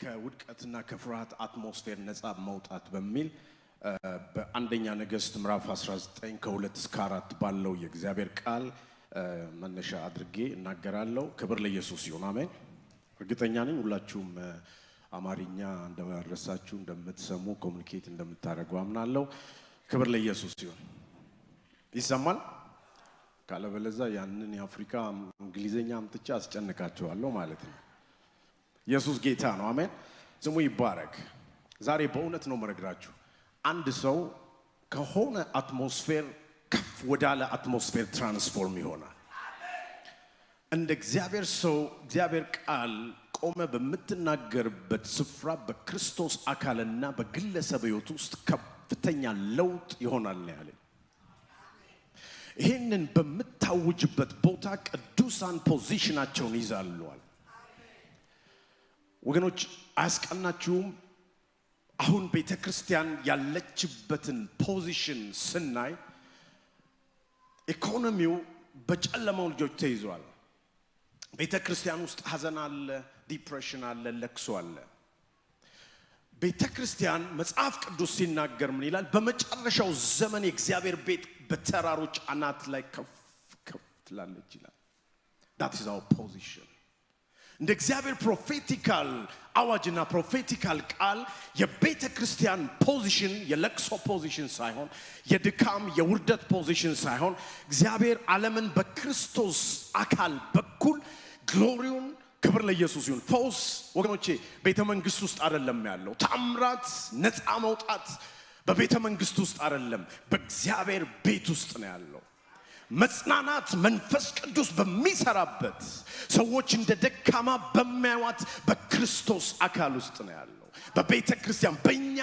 ከውድቀትና ከፍርሃት አትሞስፌር ነፃ መውጣት በሚል በአንደኛ ነገሥት ምዕራፍ 19 ከ2 እስከ 4 ባለው የእግዚአብሔር ቃል መነሻ አድርጌ እናገራለሁ። ክብር ለኢየሱስ ይሁን። አሜን። እርግጠኛ ነኝ ሁላችሁም አማርኛ እንደማረሳችሁ እንደምትሰሙ ኮሙኒኬት እንደምታደርጉ አምናለሁ። ክብር ለኢየሱስ ይሁን። ይሰማል? ካለበለዛ ያንን የአፍሪካ እንግሊዘኛ አምጥቼ አስጨንቃቸዋለሁ ማለት ነው። ኢየሱስ ጌታ ነው። አሜን። ስሙ ይባረክ። ዛሬ በእውነት ነው መረግራችሁ። አንድ ሰው ከሆነ አትሞስፌር ከፍ ወዳለ አትሞስፌር ትራንስፎርም ይሆናል። እንደ እግዚአብሔር ሰው እግዚአብሔር ቃል ቆመ በምትናገርበት ስፍራ በክርስቶስ አካልና በግለሰብ ሕይወት ውስጥ ከፍተኛ ለውጥ ይሆናል ነው ያለ። ይሄንን በምታውጅበት ቦታ ቅዱሳን ፖዚሽናቸውን ይዛሉ። ወገኖች አያስቀናችሁም? አሁን ቤተክርስቲያን ያለችበትን ፖዚሽን ስናይ ኢኮኖሚው በጨለማው ልጆች ተይዟል። ቤተክርስቲያን ውስጥ ሐዘን አለ፣ ዲፕሬሽን አለ፣ ለቅሶ አለ። ቤተክርስቲያን መጽሐፍ ቅዱስ ሲናገር ምን ይላል? በመጨረሻው ዘመን የእግዚአብሔር ቤት በተራሮች አናት ላይ ከፍ ከፍ ትላለች ይላል። that is our position። እንደ እግዚአብሔር ፕሮፌቲካል አዋጅና ፕሮፌቲካል ቃል የቤተ ክርስቲያን ፖዚሽን የለቅሶ ፖዚሽን ሳይሆን የድካም የውርደት ፖዚሽን ሳይሆን እግዚአብሔር ዓለምን በክርስቶስ አካል በኩል ግሎሪውን ክብር ለኢየሱስ ይሁን። ፈውስ ወገኖቼ ቤተ መንግስት ውስጥ አይደለም ያለው። ታምራት ነፃ መውጣት በቤተ መንግስት ውስጥ አይደለም፣ በእግዚአብሔር ቤት ውስጥ ነው ያለው። መጽናናት መንፈስ ቅዱስ በሚሰራበት ሰዎች እንደ ደካማ በሚያዩት በክርስቶስ አካል ውስጥ ነው ያለው። በቤተ ክርስቲያን በእኛ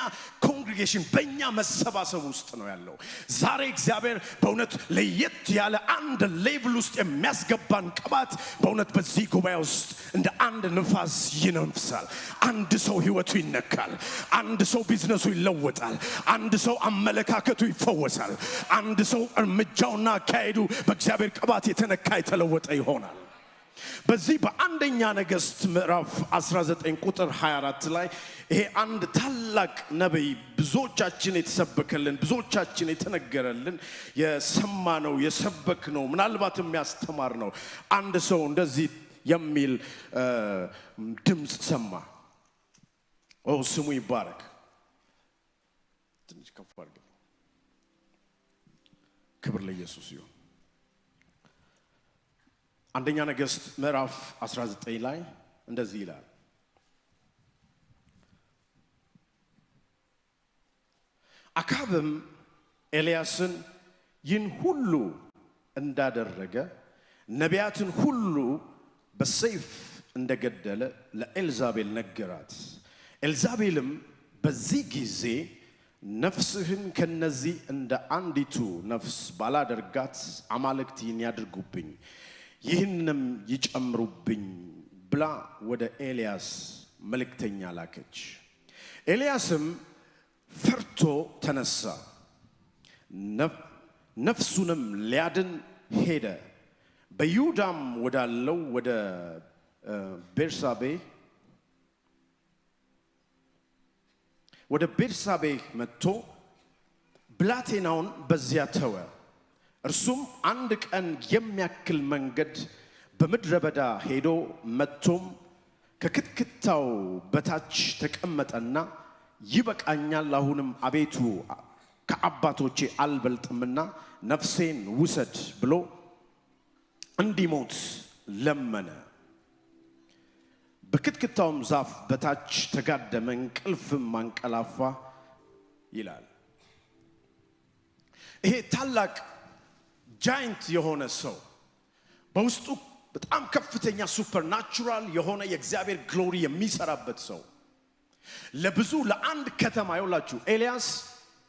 ኮንግሪጌሽን በእኛ መሰባሰብ ውስጥ ነው ያለው። ዛሬ እግዚአብሔር በእውነት ለየት ያለ አንድ ሌቭል ውስጥ የሚያስገባን ቅባት በእውነት በዚህ ጉባኤ ውስጥ እንደ አንድ ንፋስ ይነፍሳል። አንድ ሰው ህይወቱ ይነካል። አንድ ሰው ቢዝነሱ ይለወጣል። አንድ ሰው አመለካከቱ ይፈወሳል። አንድ ሰው እርምጃውና አካሄዱ በእግዚአብሔር ቅባት የተነካ የተለወጠ ይሆናል። በዚህ በአንደኛ ነገሥት ምዕራፍ 19 ቁጥር 24 ላይ ይሄ አንድ ታላቅ ነብይ ብዙዎቻችን የተሰበከልን ብዙዎቻችን የተነገረልን የሰማነው የሰበክነው ምናልባትም የሚያስተማር ነው። አንድ ሰው እንደዚህ የሚል ድምጽ ሰማ። ስሙ ይባረክ። ትንሽ ከፍ አድርገን ክብር ለኢየሱስ ይሁን። አንደኛ ነገሥት ምዕራፍ 19 ላይ እንደዚህ ይላል። አካብም ኤልያስን ይህን ሁሉ እንዳደረገ ነቢያትን ሁሉ በሰይፍ እንደገደለ ለኤልዛቤል ነገራት። ኤልዛቤልም በዚህ ጊዜ ነፍስህን ከነዚህ እንደ አንዲቱ ነፍስ ባላደርጋት አማልክት ይህን ያድርጉብኝ ይህንም ይጨምሩብኝ ብላ ወደ ኤልያስ መልእክተኛ ላከች። ኤልያስም ፈርቶ ተነሳ፣ ነፍሱንም ሊያድን ሄደ። በይሁዳም ወዳለው ወደ ቤርሳቤ መጥቶ ብላቴናውን በዚያ ተወ። እርሱም አንድ ቀን የሚያክል መንገድ በምድረ በዳ ሄዶ መጥቶም ከክትክታው በታች ተቀመጠና ይበቃኛል፣ አሁንም አቤቱ ከአባቶቼ አልበልጥምና ነፍሴን ውሰድ ብሎ እንዲሞት ለመነ። በክትክታውም ዛፍ በታች ተጋደመ፣ እንቅልፍም አንቀላፋ ይላል። ይሄ ታላቅ ጃይንት የሆነ ሰው በውስጡ በጣም ከፍተኛ ሱፐርናቹራል የሆነ የእግዚአብሔር ግሎሪ የሚሰራበት ሰው ለብዙ ለአንድ ከተማ ይውላችሁ። ኤልያስ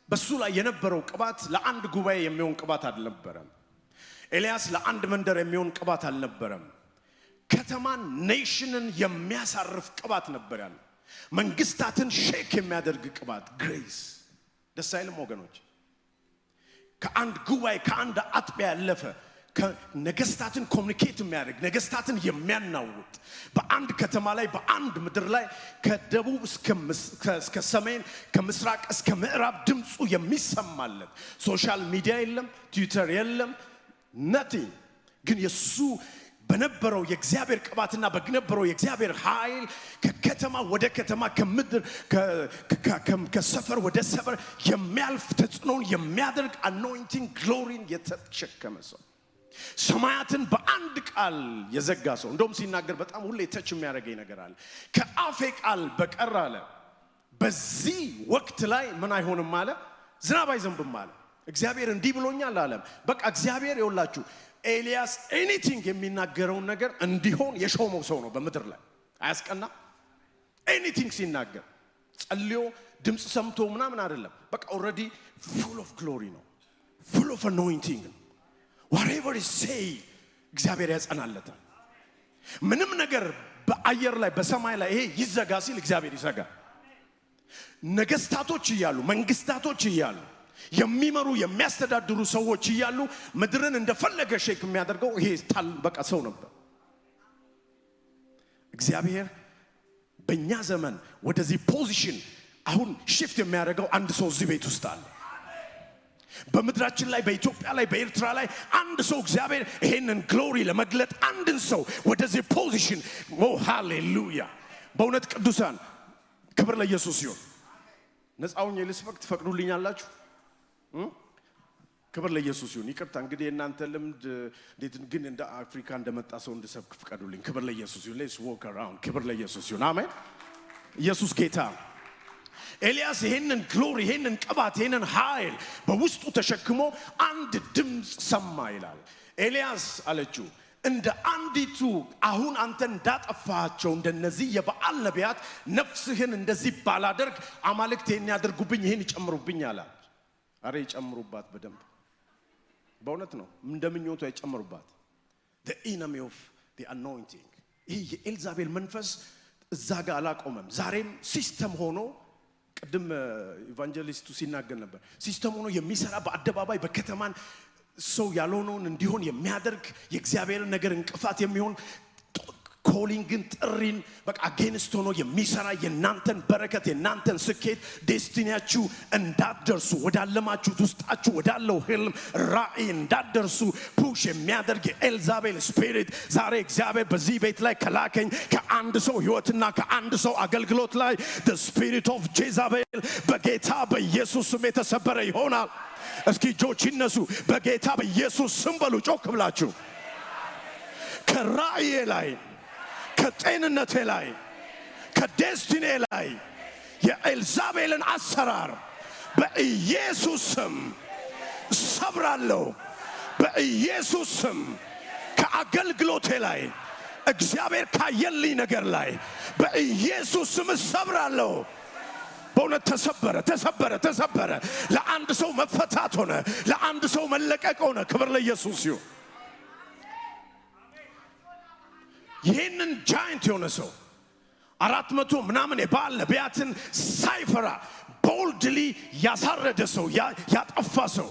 በሱ ላይ የነበረው ቅባት ለአንድ ጉባኤ የሚሆን ቅባት አልነበረም። ኤልያስ ለአንድ መንደር የሚሆን ቅባት አልነበረም። ከተማን ኔሽንን የሚያሳርፍ ቅባት ነበር ያለው። መንግስታትን ሼክ የሚያደርግ ቅባት ግሬስ። ደስ አይልም ወገኖች? ከአንድ ጉባኤ ከአንድ አጥቢያ ያለፈ ነገስታትን ኮሙኒኬት የሚያደርግ ነገስታትን የሚያናውጥ በአንድ ከተማ ላይ በአንድ ምድር ላይ ከደቡብ እስከ ሰሜን ከምስራቅ እስከ ምዕራብ ድምጹ የሚሰማለት ሶሻል ሚዲያ የለም ትዊተር የለም nothing ግን የሱ በነበረው የእግዚአብሔር ቅባትና በነበረው የእግዚአብሔር ኃይል ከከተማ ወደ ከተማ ከምድር ከሰፈር ወደ ሰፈር የሚያልፍ ተጽዕኖን የሚያደርግ anointing gloryን የተሸከመ ሰው ሰማያትን በአንድ ቃል የዘጋ ሰው እንደውም ሲናገር በጣም ሁሌ ተች የሚያደርገኝ ነገር አለ ከአፌ ቃል በቀር አለ በዚህ ወቅት ላይ ምን አይሆንም አለ ዝናብ አይዘንብም አለ እግዚአብሔር እንዲህ ብሎኛል አለ በቃ እግዚአብሔር ይወላችሁ ኤልያስ ኤኒቲንግ የሚናገረውን ነገር እንዲሆን የሾመው ሰው ነው በመድር ላይ አያስቀና ኤኒቲንግ ሲናገር ጸልዮ ድምጽ ሰምቶ ምናምን አይደለም በቃ ኦሬዲ full of glory ነው full of anointing whatever he say እግዚአብሔር ያጸናለታል ምንም ነገር በአየር ላይ በሰማይ ላይ ይሄ ይዘጋ ሲል እግዚአብሔር ይዘጋ ነገስታቶች ይያሉ መንግስታቶች ይያሉ የሚመሩ የሚያስተዳድሩ ሰዎች ይያሉ ምድርን እንደፈለገ ሼክ የሚያደርገው ይሄ ታል በቃ ሰው ነበር እግዚአብሔር በእኛ ዘመን ወደዚህ ፖዚሽን አሁን shift የሚያደርገው አንድ ሰው እዚህ ቤት ውስጥ አለ በመድራችን ላይ በኢትዮጵያ ላይ በኤርትራ ላይ አንድ ሰው እግዚአብሔር ይሄንን ግሎሪ ለመግለጥ አንድን ሰው ወደዚህ ፖዚሽን ሃሌሉያ በእውነት ቅዱሳን ክብር ለኢየሱስ ይሁን ነፃውን የልስበክት ፈቅዱልኛላችሁ ክብር ለኢየሱስ ይሁን ይቅርታ እንግዲህ እናንተ ልምድ እንዴት ግን እንደ አፍሪካ እንደመጣ ሰው እንድሰብክ ፈቅዱልኝ ክብር ለኢየሱስ ይሁን let's walk around ክብር ለኢየሱስ ይሁን አሜን ኢየሱስ ጌታ ኤልያስ ይሄንን ግሎሪ ይሄንን ቅባት ይሄንን ኃይል በውስጡ ተሸክሞ አንድ ድምጽ ሰማ ይላል ኤልያስ አለችው እንደ አንዲቱ አሁን አንተ እንዳጠፋቸው እንደነዚህ የበዓል ነቢያት ነፍስህን እንደዚህ ባላደርግ አማልክት የሚያደርጉብኝ ይሄን ይጨምሩብኝ አላት አሬ ይጨምሩባት በደንብ በእውነት ነው እንደምኞቱ ይጨምሩባት the enemy of the anointing ይሄ የኤልዛቤል መንፈስ እዛ ጋር አላቆመም ዛሬም ሲስተም ሆኖ ቅድም ኢቫንጀሊስቱ ሲናገር ነበር ሲስተም ሆኖ የሚሰራ በአደባባይ በከተማን ሰው ያልሆነውን እንዲሆን የሚያደርግ የእግዚአብሔር ነገር እንቅፋት የሚሆን ኮሊንግን ጥሪን በቃ አጌንስት ሆኖ የሚሰራ የናንተን በረከት የናንተን ስኬት ዴስቲኒያችሁ እንዳትደርሱ ወዳለማችሁት ውስጣችሁ ወዳለው ህልም ራእይ እንዳትደርሱ ፑሽ የሚያደርግ የኤልዛቤል ስፒሪት ዛሬ እግዚአብሔር በዚህ ቤት ላይ ከላከኝ ከአንድ ሰው ህይወትና ከአንድ ሰው አገልግሎት ላይ the spirit of Jezebel በጌታ በኢየሱስ ስም የተሰበረ ይሆናል እስኪ እጆች ይነሱ በጌታ በኢየሱስ ስም በሉ ጮክ ብላችሁ ከራእይ ላይ ከጤንነቴ ላይ ከዴስቲኒ ላይ የኤልዛቤልን አሰራር በኢየሱስ ስም ሰብራለሁ በኢየሱስ ስም ከአገልግሎቴ ላይ እግዚአብሔር ካየልኝ ነገር ላይ በኢየሱስ ስም ሰብራለሁ በእውነት ተሰበረ ለአንድ ሰው መፈታት ሆነ ለአንድ ሰው መለቀቅ ሆነ ክብር ለኢየሱስ ይሁን ይሄንን ጃይንት የሆነ ሰው 400 ምናምን የበዓል ነቢያትን ሳይፈራ ቦልድሊ ያሳረደ ሰው ያጠፋ ሰው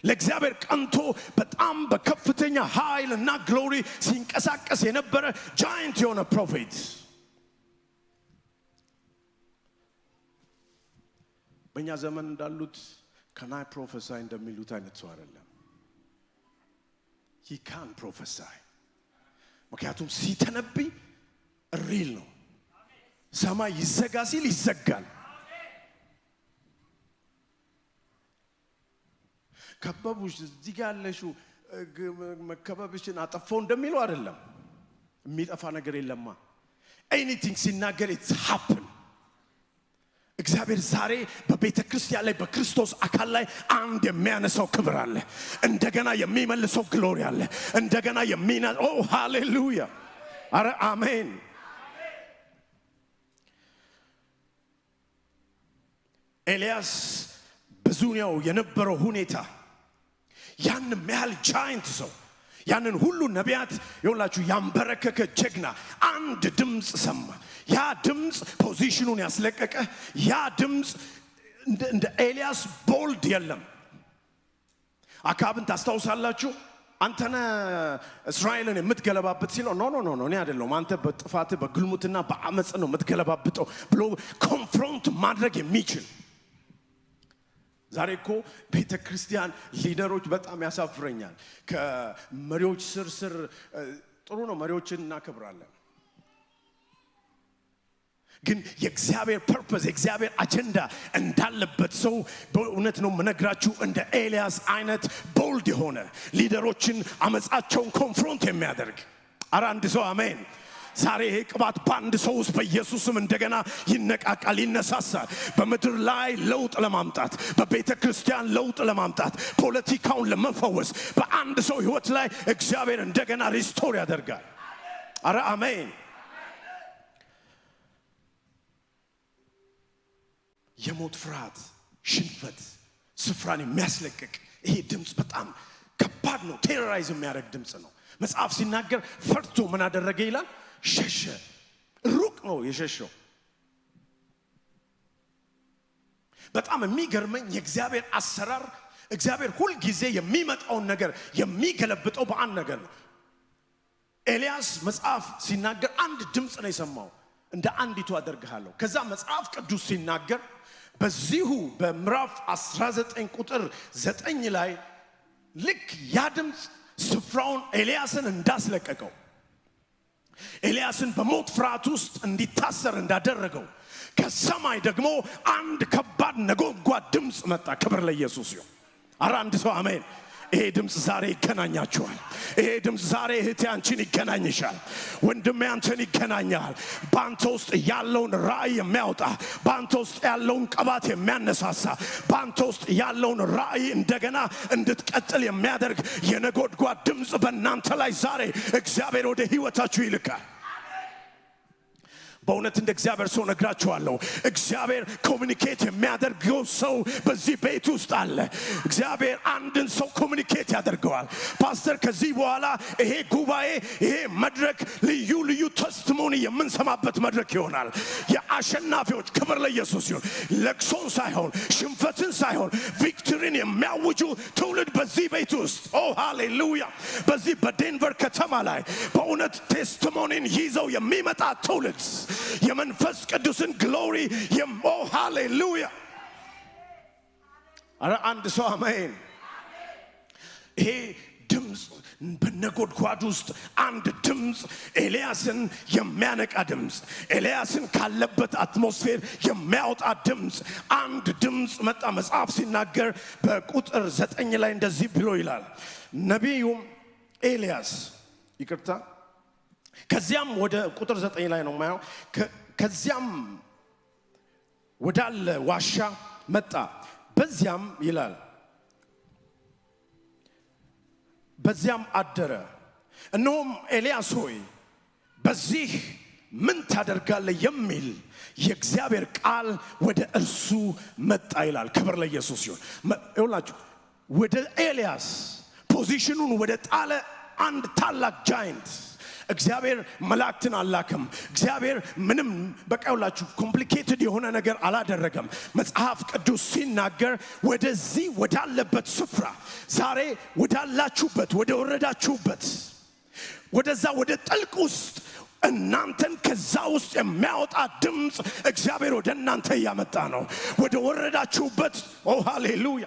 ለእግዚአብሔር ቀንቶ በጣም በከፍተኛ ኃይልና ግሎሪ ሲንቀሳቀስ የነበረ ጃይንት የሆነ ፕሮፌት በእኛ ዘመን እንዳሉት ከናይ ፕሮፌሳይ እንደሚሉት አይነት ሰው አይደለም he can't prophesy ምክንያቱም ሲተነብይ ሪል ነው ሰማይ ይዘጋ ሲል ይዘጋል ከበቡሽ እዚህ ጋር ያለሽው መከበብሽን አጠፋው እንደሚለው አይደለም የሚጠፋ ነገር የለማ ኤኒቲንግ ሲናገር it's happen እግዚአብሔር ዛሬ በቤተ ክርስቲያን ላይ በክርስቶስ አካል ላይ አንድ የሚያነሳው ክብር አለ እንደገና የሚመልሰው ግሎሪ አለ እንደገና ኦ ሃሌሉያ አረ አሜን ኤልያስ በዙሪያው የነበረው ሁኔታ ያን መሃል ጃይንት ሰው ያንን ሁሉ ነቢያት ይወላችሁ ያንበረከከ ጀግና አንድ ድምጽ ሰማ ያ ድምጽ ፖዚሽኑን ያስለቀቀ ያ ድምጽ እንደ ኤልያስ ቦልድ የለም አካብን ታስታውሳላችሁ አንተነ እስራኤልን የምትገለባብጥ ሲለው ኖ እኔ አይደለሁም አንተ በጥፋት በግልሙትና በአመጽ ነው የምትገለባብጠው ብሎ ኮንፍሮንት ማድረግ የሚችል። ዛሬ እኮ ቤተክርስቲያን ሊደሮች በጣም ያሳፍረኛል። ከመሪዎች ስር ጥሩ ነው፣ መሪዎችን እናከብራለን። ግን የእግዚአብሔር ፐርፐዝ የእግዚአብሔር አጀንዳ እንዳለበት ሰው በእውነት ነው መነግራችሁ እንደ ኤልያስ አይነት ቦልድ የሆነ ሊደሮችን አመጻቸውን ኮንፍሮንት የሚያደርግ አረ አንድ ሰው አሜን። ዛሬ ይሄ ቅባት በአንድ ሰው ውስጥ በኢየሱስም እንደገና ይነቃቃል፣ ይነሳሳል። በምድር ላይ ለውጥ ለማምጣት፣ በቤተ ክርስቲያን ለውጥ ለማምጣት፣ ፖለቲካውን ለመፈወስ በአንድ ሰው ህይወት ላይ እግዚአብሔር እንደገና ሪስቶር ያደርጋል። አረ አሜን። የሞት ፍርሃት፣ ሽንፈት ስፍራን የሚያስለቅቅ ይሄ ድምጽ በጣም ከባድ ነው። ቴሮራይዝ የሚያደርግ ድምጽ ነው። መጽሐፍ ሲናገር ፈርቶ ምን አደረገ ይላል? ሸሸ። ሩቅ ነው የሸሸው። በጣም የሚገርመኝ የእግዚአብሔር አሰራር፣ እግዚአብሔር ሁል ጊዜ የሚመጣውን ነገር የሚገለብጠው በአንድ ነገር ነው። ኤልያስ መጽሐፍ ሲናገር አንድ ድምጽ ነው የሰማው፣ እንደ አንዲቱ አደርግሃለሁ። ከዛ መጽሐፍ ቅዱስ ሲናገር በዚሁ በምዕራፍ 19 ቁጥር 9 ላይ ልክ ያ ድምጽ ስፍራውን ኤልያስን እንዳስለቀቀው፣ ኤልያስን በሞት ፍርሃት ውስጥ እንዲታሰር እንዳደረገው ከሰማይ ደግሞ አንድ ከባድ ነጎድጓድ ድምጽ መጣ። ክብር ለኢየሱስ ይሁን። አረ አንድ ሰው አሜን። ይሄ ድምጽ ዛሬ ይገናኛችኋል። ይሄ ድምጽ ዛሬ እህቴ አንቺን ይገናኝሻል። ወንድሜ አንተን ይገናኛል። ባንተ ውስጥ ያለውን ራእይ የሚያወጣ፣ ባንተ ውስጥ ያለውን ቅባት የሚያነሳሳ፣ ባንተ ውስጥ ያለውን ራእይ እንደገና እንድትቀጥል የሚያደርግ የነጎድጓድ ድምጽ በእናንተ ላይ ዛሬ እግዚአብሔር ወደ ህይወታችሁ ይልካል። በእውነት እንደ እግዚአብሔር ሰው ነግራችኋለሁ። እግዚአብሔር ኮሙኒኬት የሚያደርገው ሰው በዚህ ቤት ውስጥ አለ። እግዚአብሔር አንድን ሰው ኮሙኒኬት ያደርገዋል። ፓስተር ከዚህ በኋላ ይሄ ጉባኤ ይሄ መድረክ ልዩ ልዩ ቴስቲሞኒ የምንሰማበት መድረክ ይሆናል። የአሸናፊዎች ክብር ለኢየሱስ ይሁን። ለቅሶን ሳይሆን ሽንፈትን ሳይሆን ቪክቶሪን የሚያውጁ ትውልድ በዚህ ቤት ውስጥ ኦ ሃሌሉያ። በዚህ በዴንቨር ከተማ ላይ በእውነት ቴስቲሞኒን ይዘው የሚመጣ ትውልድ የመንፈስ ቅዱስን ግሎሪ ኦ ሃሌሉያ። አረ አንድ ሰው አሜን። ይሄ ድምጽ በነጎድጓድ ውስጥ አንድ ድምጽ፣ ኤልያስን የሚያነቃ ድምጽ፣ ኤልያስን ካለበት አትሞስፌር የሚያወጣ ድምጽ፣ አንድ ድምጽ መጣ። መጽሐፍ ሲናገር በቁጥር 9 ላይ እንደዚህ ብሎ ይላል። ነቢዩም ኤልያስ ይቅርታ ከዚያም ወደ ቁጥር 9 ላይ ነው ማየው። ከዚያም ወዳለ ዋሻ መጣ። በዚያም ይላል በዚያም አደረ። እነሆም ኤልያስ ሆይ በዚህ ምን ታደርጋለህ የሚል የእግዚአብሔር ቃል ወደ እርሱ መጣ ይላል። ክብር ለኢየሱስ ይሁን። ይኸውላችሁ ወደ ኤልያስ ፖዚሽኑን ወደ ጣለ አንድ ታላቅ ጃይንት እግዚአብሔር መላእክትን አላከም። እግዚአብሔር ምንም በቃውላችሁ ኮምፕሊኬትድ የሆነ ነገር አላደረገም። መጽሐፍ ቅዱስ ሲናገር ወደዚህ ወዳለበት ስፍራ ዛሬ ወዳላችሁበት ወደ ወረዳችሁበት ወደዛ ወደ ጥልቅ ውስጥ እናንተን ከዛ ውስጥ የሚያወጣ ድምጽ እግዚአብሔር ወደ እናንተ ያመጣ ነው። ወደ ወረዳችሁበት ኦ ሃሌሉያ።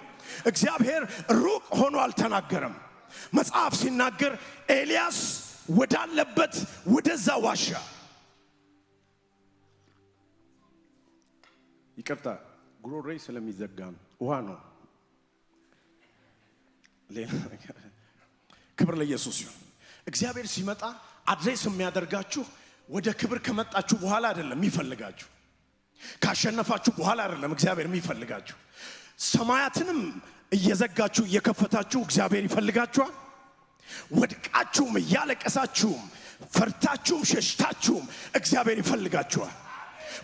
እግዚአብሔር ሩቅ ሆኖ አልተናገረም። መጽሐፍ ሲናገር ኤልያስ ወዳለበት ወደዛ ዋሻ ይቅርታ ጉሮሬ ስለሚዘጋ ውሃ ነው ሌላ ክብር ለኢየሱስ ይሁን። እግዚአብሔር ሲመጣ አድሬስ የሚያደርጋችሁ ወደ ክብር ከመጣችሁ በኋላ አይደለም የሚፈልጋችሁ፣ ካሸነፋችሁ በኋላ አይደለም እግዚአብሔር የሚፈልጋችሁ። ሰማያትንም እየዘጋችሁ እየከፈታችሁ እግዚአብሔር ይፈልጋችኋል። ወድቃችሁም እያለቀሳችሁም ፈርታችሁም ሸሽታችሁም እግዚአብሔር ይፈልጋችኋል።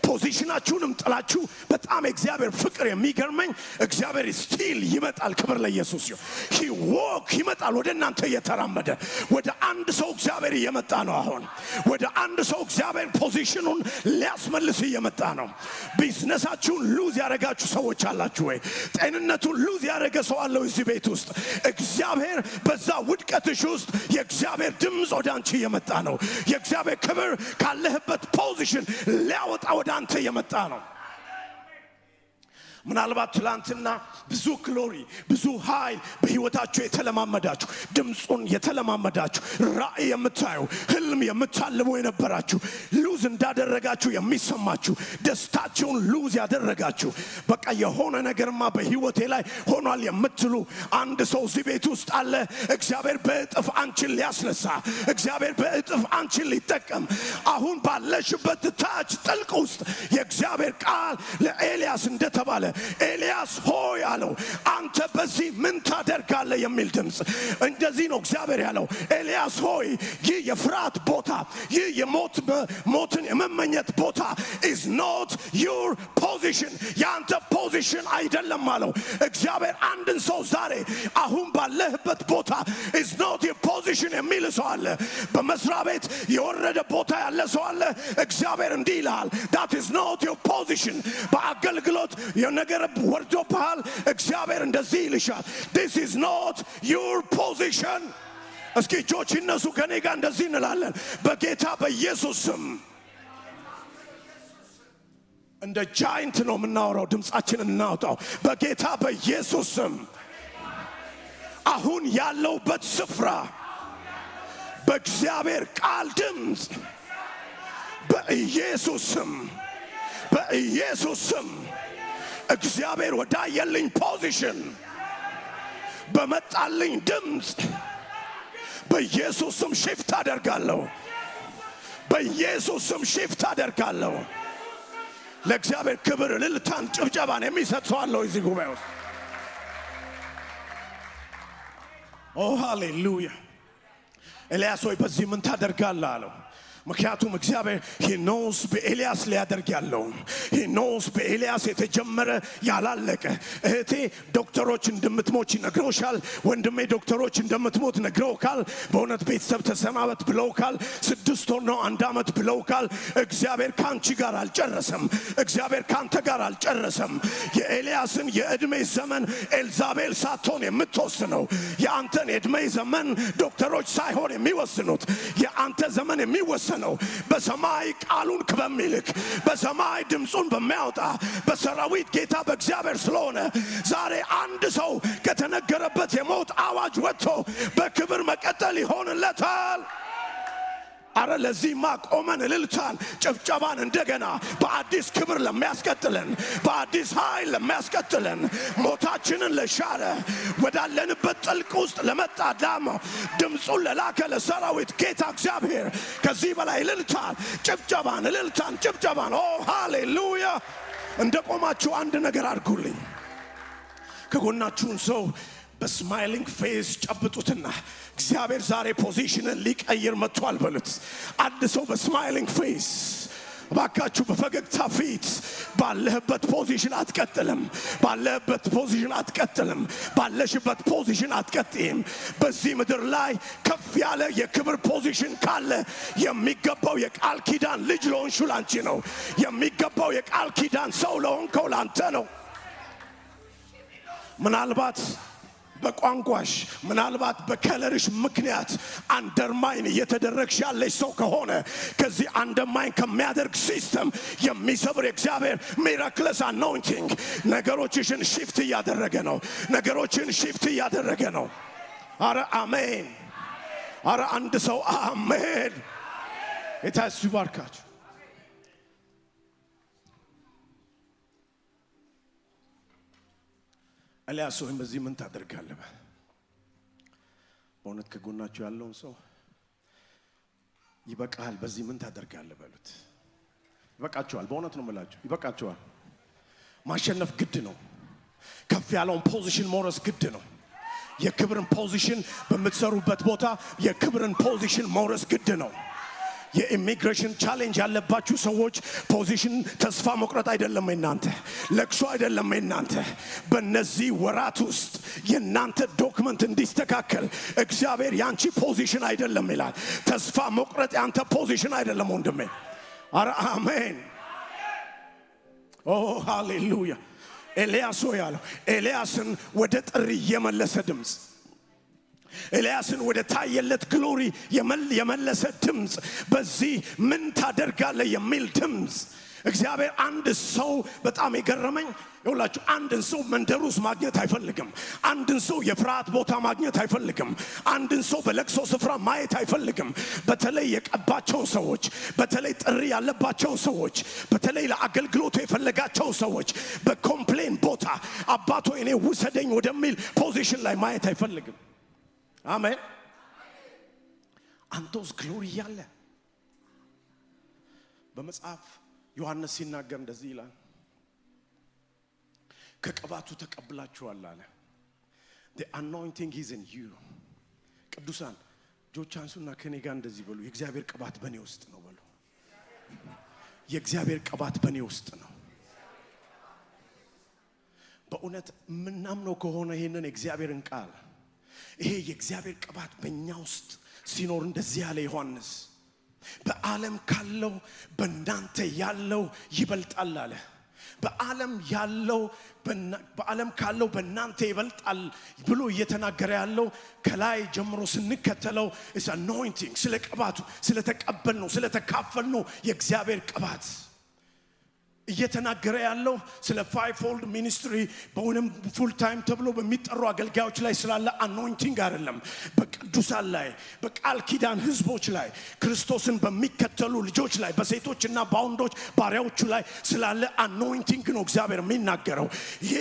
ፖዚሽናችሁንም ጥላችሁ በጣም እግዚአብሔር ፍቅር የሚገርመኝ እግዚአብሔር ስቲል ይመጣል። ክብር ለኢየሱስ ይሁን። he walk ይመጣል ወደ እናንተ እየተራመደ ወደ አንድ ሰው እግዚአብሔር እየመጣ ነው። አሁን ወደ አንድ ሰው እግዚአብሔር ፖዚሽኑን ሊያስመልስ እየመጣ ነው። ቢዝነሳችሁን ሉዝ ያደረጋችሁ ሰዎች አላችሁ ወይ? ጤንነቱን ሉዝ ያደረገ ሰው አለው እዚህ ቤት ውስጥ? እግዚአብሔር በዛ ውድቀትሽ ውስጥ የእግዚአብሔር ድምፅ ወደ አንቺ እየመጣ ነው። የእግዚአብሔር ክብር ካለህበት ፖዚሽን ሊያወጣ ወደ አንተ እየመጣ ነው። ምናልባት ትላንትና ብዙ ግሎሪ ብዙ ኃይል በህይወታችሁ የተለማመዳችሁ ድምጹን የተለማመዳችሁ ራእይ የምታዩ ህልም የምታልሙ የነበራችሁ ሉዝ እንዳደረጋችሁ የሚሰማችሁ ደስታችሁን ሉዝ ያደረጋችሁ በቃ የሆነ ነገርማ በህይወቴ ላይ ሆኗል የምትሉ አንድ ሰው እዚህ ቤት ውስጥ አለ። እግዚአብሔር በእጥፍ አንቺን ሊያስነሳ፣ እግዚአብሔር በእጥፍ አንቺን ሊጠቀም አሁን ባለሽበት ታች ጥልቅ ውስጥ የእግዚአብሔር ቃል ለኤልያስ እንደተባለ ኤልያስ ሆይ አለው አንተ በዚህ ምን ታደርጋለህ የሚል ድምጽ። እንደዚህ ነው እግዚአብሔር ያለው ኤልያስ ሆይ ይህ የፍርሃት ቦታ ይህ ሞትን የመመኘት ቦታ is not your position ያንተ ፖዚሽን አይደለም አለው እግዚአብሔር። አንድን ሰው ዛሬ አሁን ባለህበት ቦታ is not your position የሚል ሰው አለ። በመስሪያ ቤት የወረደ ቦታ ያለ ሰው አለ። እግዚአብሔር እንዲህ ይልሃል that is not your position። በአገልግሎት የነገር ወርዶብሃል። እግዚአብሔር እንደዚህ ይልሻል this is not your position። እስኪ እጆች ይነሱ ከኔ ጋር እንደዚህ እንላለን በጌታ በኢየሱስ ስም። እንደ ጃይንት ነው የምናወራው፣ ድምጻችንን እናውጣው በጌታ በኢየሱስ ስም። አሁን ያለውበት ስፍራ በእግዚአብሔር ቃል ድምጽ በኢየሱስ ስም በኢየሱስ ስም እግዚአብሔር ወዳየልኝ ፖዚሽን በመጣልኝ ድምጽ በኢየሱስ ስም ሽፍት አደርጋለሁ። በኢየሱስ ስም ሽፍት አደርጋለሁ። ለእግዚአብሔር ክብር እልልታን ጭብጨባን የሚሰጥ ሰው አለ እዚህ ጉባኤ ውስጥ? ኦ ሃሌሉያ። ኤልያስ ሆይ በዚህ ምን ታደርጋለህ አለው። ምክንያቱም እግዚአብሔር he knows በኤልያስ ሊያደርግ ያለው he knows በኤልያስ የተጀመረ ያላለቀ። እህቴ ዶክተሮች እንደምትሞች ነግረውሻል። ወንድሜ ዶክተሮች እንደምትሞት ነግረውካል። በእውነት ቤተሰብ ተሰናበት ብለውካል። 6 ወር ነው 1 ዓመት ብለውካል። እግዚአብሔር ካንቺ ጋር አልጨረሰም። እግዚአብሔር ካንተ ጋር አልጨረሰም። የኤልያስን የእድሜ ዘመን ኤልዛቤል ሳትሆን የምትወስነው የአንተን የእድሜ ዘመን ዶክተሮች ሳይሆን የሚወስኑት የአንተ ዘመን የሚወስነው ነው በሰማይ ቃሉን በሚልክ በሰማይ ድምጹን በሚያወጣ በሰራዊት ጌታ በእግዚአብሔር ስለሆነ ዛሬ አንድ ሰው ከተነገረበት የሞት አዋጅ ወጥቶ በክብር መቀጠል ይሆንለታል። አረ ለዚህማ ቆመን እልልታን ጭብጨባን እንደገና በአዲስ ክብር ለሚያስቀጥለን በአዲስ ኃይል ለሚያስቀጥለን ሞታችንን ለሻረ ወዳለንበት ጥልቅ ውስጥ ለመጣ ዳማ ድምጹን ለላከ ለሰራዊት ጌታ እግዚአብሔር ከዚህ በላይ እልልታን ጭብጨባን እልልታን ጭብጨባን። ኦ ሃሌሉያ። እንደቆማችሁ አንድ ነገር አድርጉልኝ። ከጎናችሁን ሰው በስማይሊንግ ፌስ ጨብጡትና እግዚአብሔር ዛሬ ፖዚሽንን ሊቀይር መጥቷል በሉት። አንድ ሰው በስማይሊንግ ፌስ ባካችሁ በፈገግታ ፊት ባለህበት ፖዚሽን አትቀጥልም። ባለህበት ፖዚሽን አትቀጥልም። ባለሽበት ፖዚሽን አትቀጥይም። በዚህ ምድር ላይ ከፍ ያለ የክብር ፖዚሽን ካለ የሚገባው የቃል ኪዳን ልጅ ለሆንሽው ላንቺ ነው። የሚገባው የቃል ኪዳን ሰው ለሆንከው ላንተ ነው። ምናልባት በቋንቋሽ ምናልባት በከለርሽ ምክንያት አንደርማይን እየተደረግሽ ያለሽ ሰው ከሆነ ከዚህ አንደርማይን ከሚያደርግ ሲስተም የሚሰብር የእግዚአብሔር ሚራክለስ አኖይንቲንግ ነገሮችሽን ሽፍት እያደረገ ነው። ነገሮችን ሽፍት እያደረገ ነው። አረ አሜን። አረ አንድ ሰው አሜን። የታስ ይባርካችሁ። ኤልያስ ሆይ በዚህ ምን ታደርጋለህ? በእውነት ከጎናችሁ ያለውን ሰው ይበቃል በዚህ ምን ታደርጋለህ በሉት። ይበቃችኋል። በእውነት ነው የምላችሁ ይበቃችኋል። ማሸነፍ ግድ ነው። ከፍ ያለውን ፖዚሽን መውረስ ግድ ነው። የክብርን ፖዚሽን በምትሰሩበት ቦታ የክብርን ፖዚሽን መውረስ ግድ ነው። የኢሚግሬሽን ቻሌንጅ ያለባችሁ ሰዎች ፖዚሽን ተስፋ መቁረጥ አይደለም እናንተ ለቅሶ አይደለም እናንተ በእነዚህ ወራት ውስጥ የናንተ ዶክመንት እንዲስተካከል እግዚአብሔር ያንቺ ፖዚሽን አይደለም ይላል ተስፋ መቁረጥ ያንተ ፖዚሽን አይደለም ወንድሜ አረ አሜን ኦ ሃሌሉያ ኤልያስ ያለው ኤልያስን ወደ ጥሪ የመለሰ ድምጽ ኤልያስን ወደ ታየለት ግሎሪ የመለሰ ድምጽ በዚህ ምን ታደርጋለህ የሚል ድምጽ እግዚአብሔር አንድ ሰው በጣም የገረመኝ ይውላችሁ አንድን ሰው መንደሩስ ማግኘት አይፈልግም አንድን ሰው የፍርሃት ቦታ ማግኘት አይፈልግም አንድን ሰው በለቅሶ ስፍራ ማየት አይፈልግም በተለይ የቀባቸው ሰዎች በተለይ ጥሪ ያለባቸው ሰዎች በተለይ ለአገልግሎት የፈለጋቸው ሰዎች በኮምፕሌን ቦታ አባቶ እኔ ውሰደኝ ወደሚል ፖዚሽን ላይ ማየት አይፈልግም አሜን አንተስ ግሎሪ ያለ በመጽሐፍ ዮሐንስ ሲናገር እንደዚህ ይላል ከቅባቱ ተቀብላችኋል አለ the anointing is in you ቅዱሳን ጆቻንሱና ከኔ ጋር እንደዚህ በሉ የእግዚአብሔር ቅባት በኔ ውስጥ ነው በሉ የእግዚአብሔር ቅባት በኔ ውስጥ ነው በእውነት ምናምነው ከሆነ ይሄንን እግዚአብሔርን ቃል ይሄ የእግዚአብሔር ቅባት በእኛ ውስጥ ሲኖር እንደዚህ ያለ ዮሐንስ በዓለም ካለው በእናንተ ያለው ይበልጣል አለ በዓለም ካለው በእናንተ ይበልጣል ብሎ እየተናገረ ያለው ከላይ ጀምሮ ስንከተለው is anointing ስለ ቅባቱ ስለ ተቀበልነው ስለ ተካፈልነው የእግዚአብሔር ቅባት እየተናገረ ያለው ስለ fivefold ministry በእውነም full time ተብሎ በሚጠሩ አገልጋዮች ላይ ስላለ anointing አይደለም በቅዱሳን ላይ በቃል ኪዳን ህዝቦች ላይ ክርስቶስን በሚከተሉ ልጆች ላይ በሴቶችና በወንዶች ባሪያዎቹ ላይ ስላለ anointing ነው እግዚአብሔር የሚናገረው ይሄ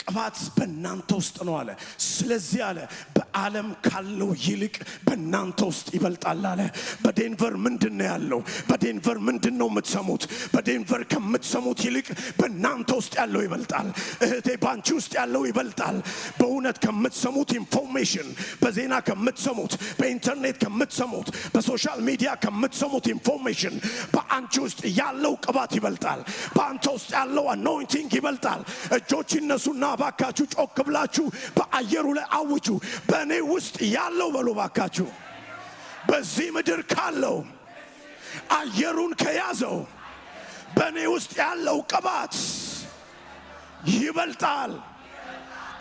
ቅባት በእናንተ ውስጥ ነው አለ ስለዚህ አለ በዓለም ካለው ይልቅ በእናንተ ውስጥ ይበልጣል አለ በዴንቨር ምንድነው ያለው በዴንቨር ምንድነው የምትሰሙት በዴንቨር ከምትሰሙት ይልቅ በእናንተ ውስጥ ያለው ይበልጣል እህቴ ባንቺ ውስጥ ያለው ይበልጣል በእውነት ከምትሰሙት ኢንፎርሜሽን በዜና ከምትሰሙት በኢንተርኔት ከምትሰሙት በሶሻል ሚዲያ ከምትሰሙት ኢንፎርሜሽን በአንቺ ውስጥ ያለው ቅባት ይበልጣል በአንተ ውስጥ ያለው anointing ይበልጣል እጆች ይነሱና ባካችሁ ጮክ ብላችሁ በአየሩ ላይ አውጁ በእኔ ውስጥ ያለው በሉ ባካችሁ በዚህ ምድር ካለው አየሩን ከያዘው በእኔ ውስጥ ያለው ቅባት ይበልጣል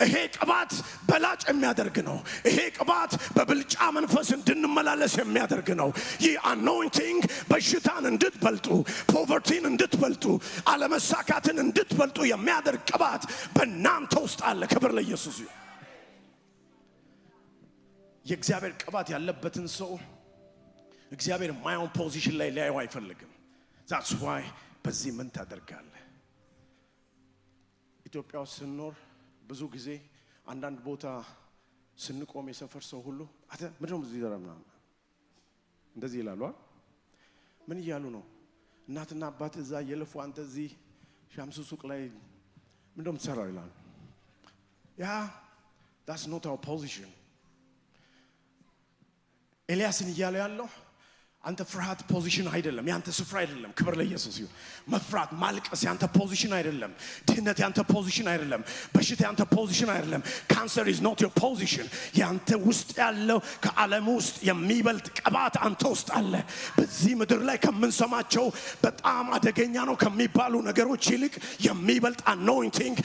ይሄ ቅባት በላጭ የሚያደርግ ነው ይሄ ቅባት በብልጫ መንፈስ እንድንመላለስ የሚያደርግ ነው ይህ anointing በሽታን እንድትበልጡ ፖቨርቲን እንድትበልጡ አለመሳካትን እንድትበልጡ የሚያደርግ ቅባት በእናንተ ውስጥ አለ ክብር ለኢየሱስ የእግዚአብሔር ቅባት ያለበትን ሰው እግዚአብሔር ማይሆን ፖዚሽን ላይ ሊያየው አይፈልግም that's why በዚህ ምን ታደርጋለህ ኢትዮጵያ ውስጥ ስንኖር ብዙ ጊዜ አንዳንድ ቦታ ስንቆም የሰፈር ሰው ሁሉ አተ ምንድነው እዚህ ዘራምና እንደዚህ ይላሉ ምን ይያሉ ነው እናትና አባት እዛ የለፉ አንተ እዚህ ሻምሱ ሱቅ ላይ ምንድነው የምትሰራው ይላሉ that's not our position ኤልያስን ይያለ ያለው አንተ ፍርሃት ፖዚሽን አይደለም ያንተ ስፍራ አይደለም ክብር ለኢየሱስ ይሁን መፍራት ማልቀስ ያንተ ፖዚሽን አይደለም ድህነት ያንተ ፖዚሽን አይደለም በሽታ ያንተ ፖዚሽን አይደለም ካንሰር is not your position ያንተ ውስጥ ያለው ከዓለም ውስጥ የሚበልጥ ቅባት አንተ ውስጥ አለ በዚህ ምድር ላይ ከምንሰማቸው በጣም አደገኛ ነው ከሚባሉ ነገሮች ይልቅ የሚበልጥ anointing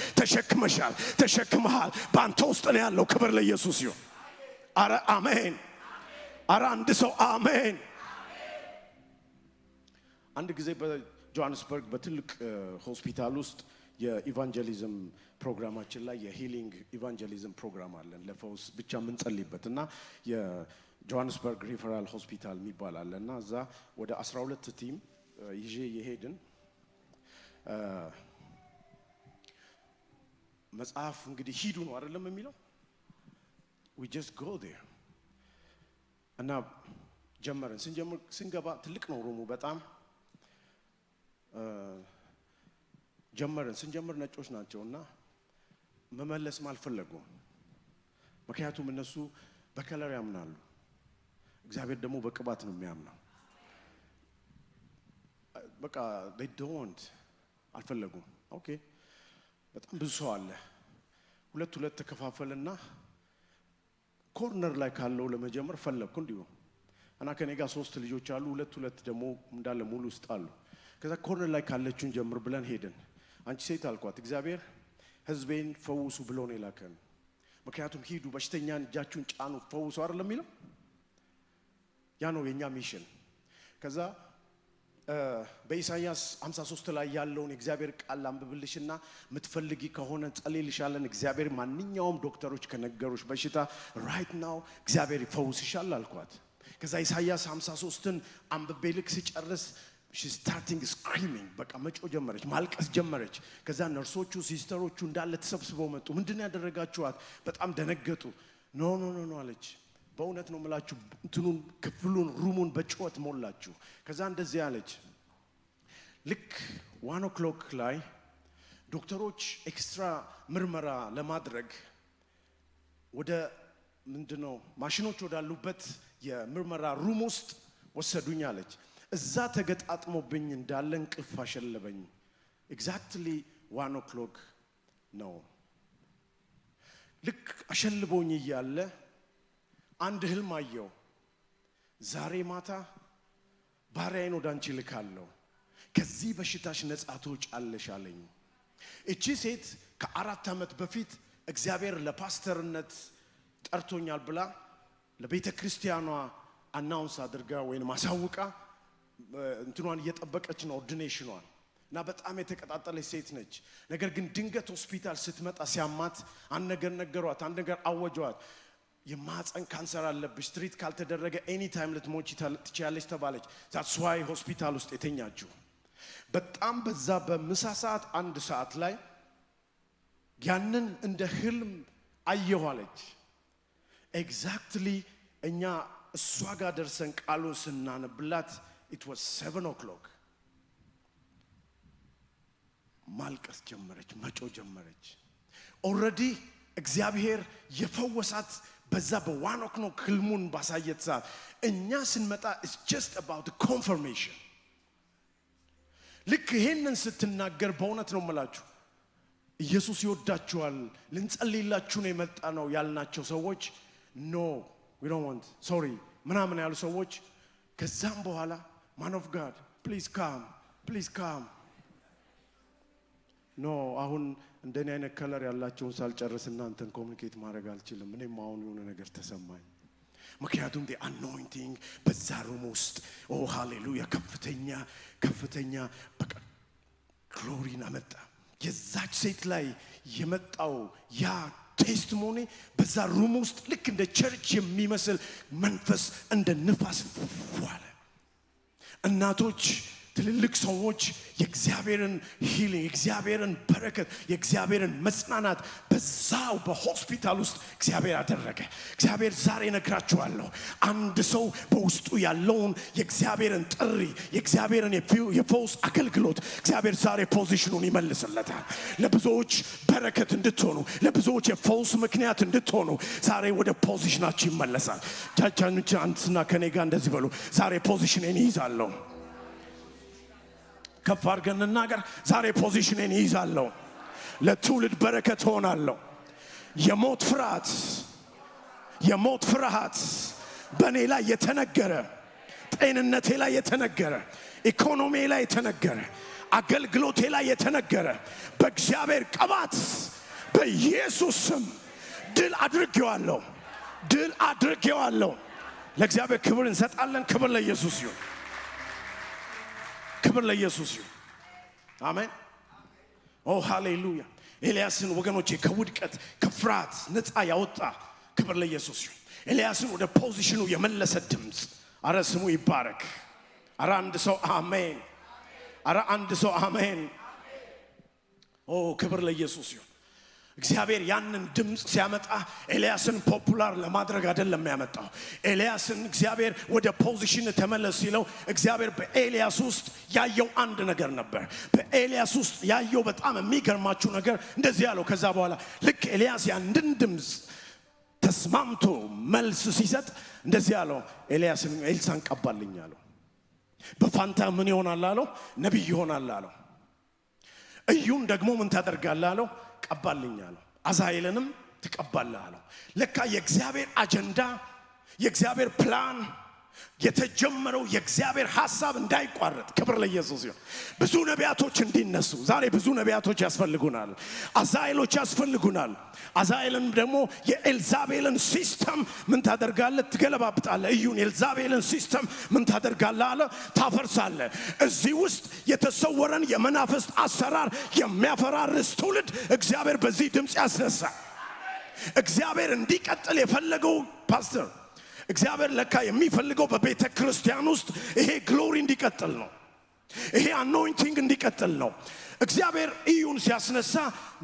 ተሸክመሃል በአንተ ውስጥ ነው ያለው ክብር ለኢየሱስ ይሁን አረ አሜን አረ አንድ ሰው አሜን አንድ ጊዜ በጆሃንስበርግ በትልቅ ሆስፒታል ውስጥ የኢቫንጀሊዝም ፕሮግራማችን ላይ የሂሊንግ ኢቫንጀሊዝም ፕሮግራም አለን ለፈውስ ብቻ ምን ጸልይበትና የጆሃንስበርግ ሪፈራል ሆስፒታል የሚባል አለና እዛ ወደ 12 ቲም ይዤ የሄድን መጽሐፍ እንግዲህ ሂዱ ነው አይደለም የሚለው we just go there እና ጀመርን ስንገባ ትልቅ ነው ሩሙ በጣም ስንጀምር ነጮች ናቸውና መመለስም አልፈለጉም ምክንያቱም እነሱ በከለር ያምናሉ እግዚአብሔር ደግሞ በቅባት ነው የሚያምነው በቃ they don't አልፈለጉም። ኦኬ በጣም ብዙ ሰው አለ። ሁለት ተከፋፈልና ኮርነር ላይ ካለው ለመጀመር ፈለኩ እንዲሁ እና ከኔ ጋር 3 ልጆች አሉ። ሁለት ደግሞ እንዳለ ሙሉ ውስጥ አሉ። ከዛ ኮርነር ላይ ካለችውን ጀምር ብለን ሄድን። አንቺ ሴት አልኳት እግዚአብሔር ህዝቤን ፈውሱ ብሎ ነው የላከን። ምክንያቱም ሂዱ በሽተኛን እጃችሁን ጫኑ ፈውሱ አይደለም የሚለው ያ ነው የኛ ሚሽን። ከዛ በኢሳይያስ 53 ላይ ያለውን እግዚአብሔር ቃል አንብብልሽና ምትፈልጊ ከሆነ ጸልይልሻለን። እግዚአብሔር ማንኛውም ዶክተሮች ከነገሩሽ በሽታ ራይት ናው እግዚአብሔር ይፈውስሻል አልኳት። ከዛ ኢሳይያስ 53ን አንብቤ ልክ ሲጨርስ she starting screaming በቃ መጮ ጀመረች፣ ማልቀስ ጀመረች። ከዛ ነርሶቹ ሲስተሮቹ እንዳለ ተሰብስበው መጡ። ምንድነው ያደረጋችኋት? በጣም ደነገጡ። ኖ አለች። በእውነት ነው የምላችሁ እንትኑን ክፍሉን ሩሙን በጩኸት ሞላችሁ። ከዛ እንደዚህ አለች። ልክ 1 o'clock ላይ ዶክተሮች ኤክስትራ ምርመራ ለማድረግ ወደ ምንድነው ማሽኖች ወዳሉበት የምርመራ ሩም ውስጥ ወሰዱኝ አለች። እዛ ተገጣጥሞብኝ እንዳለ እንቅልፍ አሸለበኝ። ኤግዛክትሊ 1 o'clock ነው። ልክ አሸልቦኝ እያለ አንድ ህልም አየሁ። ዛሬ ማታ ባሪያዬን ወደ አንቺ ልካለሁ፣ ከዚህ በሽታሽ ነፃ ትወጫለሽ አለኝ። እቺ ሴት ከ4 ዓመት በፊት እግዚአብሔር ለፓስተርነት ጠርቶኛል ብላ ለቤተ ክርስቲያኗ አናውንስ አድርጋ ወይንም ማሳውቃ እንትኗን እየጠበቀች ነው ኦርዲኔሽኗን። እና በጣም የተቀጣጠለች ሴት ነች። ነገር ግን ድንገት ሆስፒታል ስትመጣ ሲያማት አንድ ነገር ነገሯት፣ አንድ ነገር አወጇት። የማህፀን ካንሰር አለብሽ፣ ትሪት ካልተደረገ ኤኒ ታይም ልትሞቺ ትችያለሽ ተባለች። that's why ሆስፒታል ውስጥ የተኛችው። በጣም በዛ በምሳ ሰዓት 1 ሰዓት ላይ ያንን እንደ ህልም አየኋለች። ኤግዛክትሊ እኛ እሷ ጋር ደርሰን ቃሉን ስናነብላት it was 7 o'clock። ማልቀስ ጀመረች፣ መጮ ጀመረች። ኦልሬዲ እግዚአብሔር የፈወሳት በዛ በ1 o'clock ህልሙን ባሳየት ሰዓት እኛ ስንመጣ it's just about the confirmation። ልክ ይሄንን ስትናገር በእውነት ነው የምላችሁ ኢየሱስ ይወዳችኋል ልንጸልይላችሁ ነው የመጣ ነው ያልናቸው ሰዎች no we don't want sorry ምናምን ያሉ ሰዎች ከዛም በኋላ man of God please come ኖ አሁን እንደኔ አይነት ከለር ያላችሁን ሳልጨርስ እናንተን ኮሙኒኬት ማድረግ አልችልም። እኔም አሁን የሆነ ነገር ተሰማኝ። ምክንያቱም the anointing በዛ ሩም ውስጥ ኦ ሃሌሉያ ከፍተኛ በቃ ግሎሪን አመጣ። የዛች ሴት ላይ የመጣው ያ ቴስቲሞኒ በዛ ሩም ውስጥ ልክ እንደ ቸርች የሚመስል መንፈስ እንደ ንፋስ ፈዋለ። እናቶች ትልልቅ ሰዎች የእግዚአብሔርን ሂሊንግ የእግዚአብሔርን በረከት የእግዚአብሔርን መጽናናት በዛው በሆስፒታል ውስጥ እግዚአብሔር አደረገ። እግዚአብሔር ዛሬ ነግራችኋለሁ አንድ ሰው በውስጡ ያለውን የእግዚአብሔርን ጥሪ የእግዚአብሔርን የፈውስ አገልግሎት እግዚአብሔር ዛሬ ፖዚሽኑን ይመልስለታል። ለብዙዎች በረከት እንድትሆኑ ለብዙዎች የፈውስ ምክንያት እንድትሆኑ ዛሬ ወደ ፖዚሽናችሁ ይመለሳል። ጃጃንቻ አንተና ከኔ ጋር እንደዚህ በሉ ዛሬ ፖዚሽኔን ይይዛለሁ። ከፍ አድርገን እናገር ዛሬ ፖዚሽኔን ይይዛለሁ። ለትውልድ በረከት ሆናለሁ። የሞት ፍርሃት በኔ ላይ የተነገረ ጤንነቴ ላይ የተነገረ ኢኮኖሚ ላይ የተነገረ አገልግሎቴ ላይ የተነገረ በእግዚአብሔር ቅባት በኢየሱስ ስም ድል አድርጌዋለሁ። ለእግዚአብሔር ክብር እንሰጣለን። ክብር ለኢየሱስ ይሁን። ክብር ለኢየሱስ ይሁን። አሜን። ኦ ሃሌሉያ። ኤልያስን ወገኖቼ ከውድቀት ከፍርሃት ነፃ ያወጣ ክብር ለኢየሱስ ይሁን። ኤልያስን ወደ ፖዚሽኑ የመለሰ ድምጽ አረ ስሙ ይባረክ። አረ አንድ ሰው አሜን። ኦ ክብር ለኢየሱስ ይሁን። እግዚአብሔር ያንን ድምጽ ሲያመጣ ኤልያስን ፖፑላር ለማድረግ አይደለም ያመጣው። ኤልያስን እግዚአብሔር ወደ ፖዚሽን ተመለስ ሲለው እግዚአብሔር በኤልያስ ውስጥ ያየው አንድ ነገር ነበር። በኤልያስ ውስጥ ያየው በጣም የሚገርማችሁ ነገር እንደዚህ ያለው ከዛ በኋላ ልክ ኤልያስ ያንን ድምጽ ተስማምቶ መልስ ሲሰጥ እንደዚህ ያለው ኤልያስን ኤልሳን ቀባልኝ አለው። በፋንታ ምን ይሆናል አለው? ነብይ ይሆናል አለው። እዩን ደግሞ ምን ታደርጋለህ አለው? ቀባልኝ አለው። አዛሄልንም ትቀባለህ አለው። ለካ የእግዚአብሔር አጀንዳ የእግዚአብሔር ፕላን የተጀመረው የእግዚአብሔር ሐሳብ እንዳይቋረጥ ክብር ለኢየሱስ ይሁን። ብዙ ነቢያቶች እንዲነሱ ዛሬ ብዙ ነቢያቶች ያስፈልጉናል። አዛሄሎች ያስፈልጉናል። አዛሄልን ደግሞ የኤልዛቤልን ሲስተም ምን ታደርጋለህ? ትገለባብጣለህ። እዩን የኤልዛቤልን ሲስተም ምን ታደርጋለህ አለ? ታፈርሳለህ። እዚህ ውስጥ የተሰወረን የመናፍስት አሰራር የሚያፈራርስ ትውልድ እግዚአብሔር በዚህ ድምፅ ያስነሳ። እግዚአብሔር እንዲቀጥል የፈለገው ፓስተር እግዚአብሔር ለካ የሚፈልገው በቤተ ክርስቲያን ውስጥ ይሄ ግሎሪ እንዲቀጥል ነው። ይሄ አኖይንቲንግ እንዲቀጥል ነው። እግዚአብሔር ኢዩን ሲያስነሳ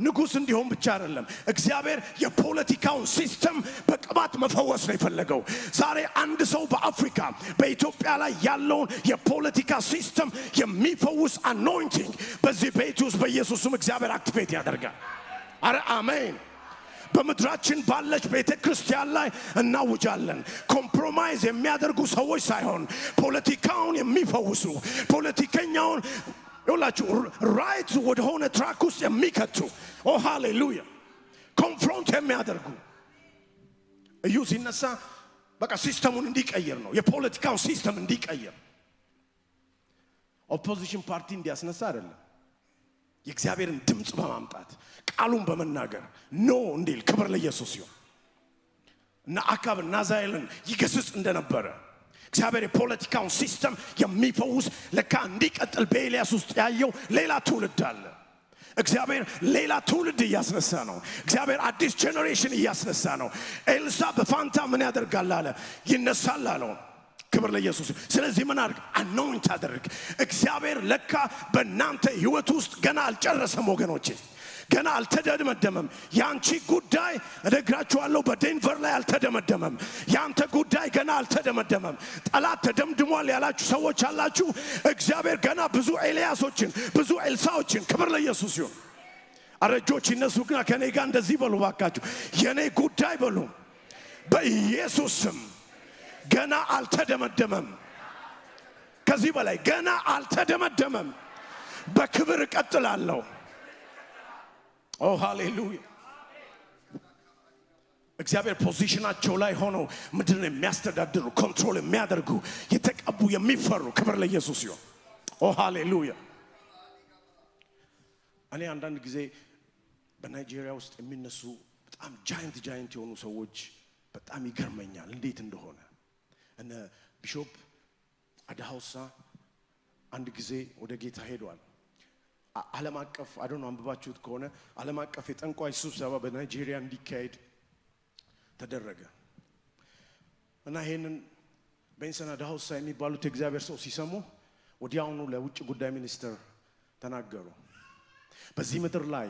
ንጉስ እንዲሆን ብቻ አይደለም። እግዚአብሔር የፖለቲካውን ሲስተም በቅባት መፈወስ ነው የፈለገው። ዛሬ አንድ ሰው በአፍሪካ በኢትዮጵያ ላይ ያለውን የፖለቲካ ሲስተም የሚፈውስ አኖይንቲንግ በዚህ ቤት ውስጥ በኢየሱስም እግዚአብሔር አክቲቬት ያደርጋል። አረ አሜን። በመድራችን ባለች ቤተ ክርስቲያን ላይ እናውጃለን። ኮምፕሮማይዝ የሚያደርጉ ሰዎች ሳይሆን ፖለቲካውን የሚፈውሱ ፖለቲከኛውን ይላችሁ ራይት ወደ ሆነ ትራክ ውስጥ የሚከቱ ኦ ሃሌሉያ ኮንፍሮንት የሚያደርጉ እዩ ሲነሳ በቃ ሲስተሙን እንዲቀየር ነው። የፖለቲካውን ሲስተም እንዲቀየር ኦፖዚሽን ፓርቲ እንዲያስነሳ አይደለም። የእግዚአብሔርን ድምጽ በማምጣት ቃሉን በመናገር ኖ እንዲል ክብር ለኢየሱስ ይሁን። እና አካብና አዛሄልን ይገስጽ እንደነበረ እግዚአብሔር የፖለቲካውን ሲስተም የሚፈውስ ለካ እንዲቀጥል በኤልያስ ውስጥ ያየው ሌላ ትውልድ አለ። እግዚአብሔር ሌላ ትውልድ እያስነሳ ነው። እግዚአብሔር አዲስ ጄኔሬሽን እያስነሳ ነው። ኤልሳ በፋንታ ምን ያደርጋል አለ? ይነሳል አለው። ክብር ለኢየሱስ። ስለዚህ ምን አድርግ? አኖይንት አድርግ። እግዚአብሔር ለካ በእናንተ ህይወት ውስጥ ገና አልጨረሰም ወገኖቼ፣ ገና አልተደመደመም። ያንቺ ጉዳይ እነግራችኋለሁ በዴንቨር ላይ አልተደመደመም። ያንተ ጉዳይ ገና አልተደመደመም። ጠላት ተደምድሟል ያላችሁ ሰዎች አላችሁ። እግዚአብሔር ገና ብዙ ኤልያሶችን ብዙ ኤልሳዎችን ክብር ለኢየሱስ ይሁን። አረጆች እነሱ ግን ከኔ ጋር እንደዚህ በሉ ባካችሁ፣ የኔ ጉዳይ በሉ በኢየሱስ ስም ገና አልተደመደመም። ከዚህ በላይ ገና አልተደመደመም። በክብር እቀጥላለሁ። ኦ ሃሌሉያ። እግዚአብሔር ፖዚሽናቸው ላይ ሆነው ምድርን የሚያስተዳድሩ ኮንትሮል የሚያደርጉ የተቀቡ የሚፈሩ ክብር ለኢየሱስ ይሁን። ኦ ሃሌሉያ። እኔ አንዳንድ ጊዜ በናይጄሪያ ውስጥ የሚነሱ በጣም ጃይንት የሆኑ ሰዎች በጣም ይገርመኛል እንዴት እንደሆነ። እነ ቢሾፕ አዳሃውሳ አንድ ጊዜ ወደ ጌታ ሄዷል። ዓለም አቀፍ አዶን አንብባችሁት ከሆነ ዓለም አቀፍ የጠንቋይ ስብሰባ በናይጄሪያ እንዲካሄድ ተደረገ እና ይሄንን ቤንሰን አዳሃውሳ የሚባሉት የእግዚአብሔር ሰው ሲሰሙ ወዲያውኑ ለውጭ ጉዳይ ሚኒስትር ተናገሩ። በዚህ ምድር ላይ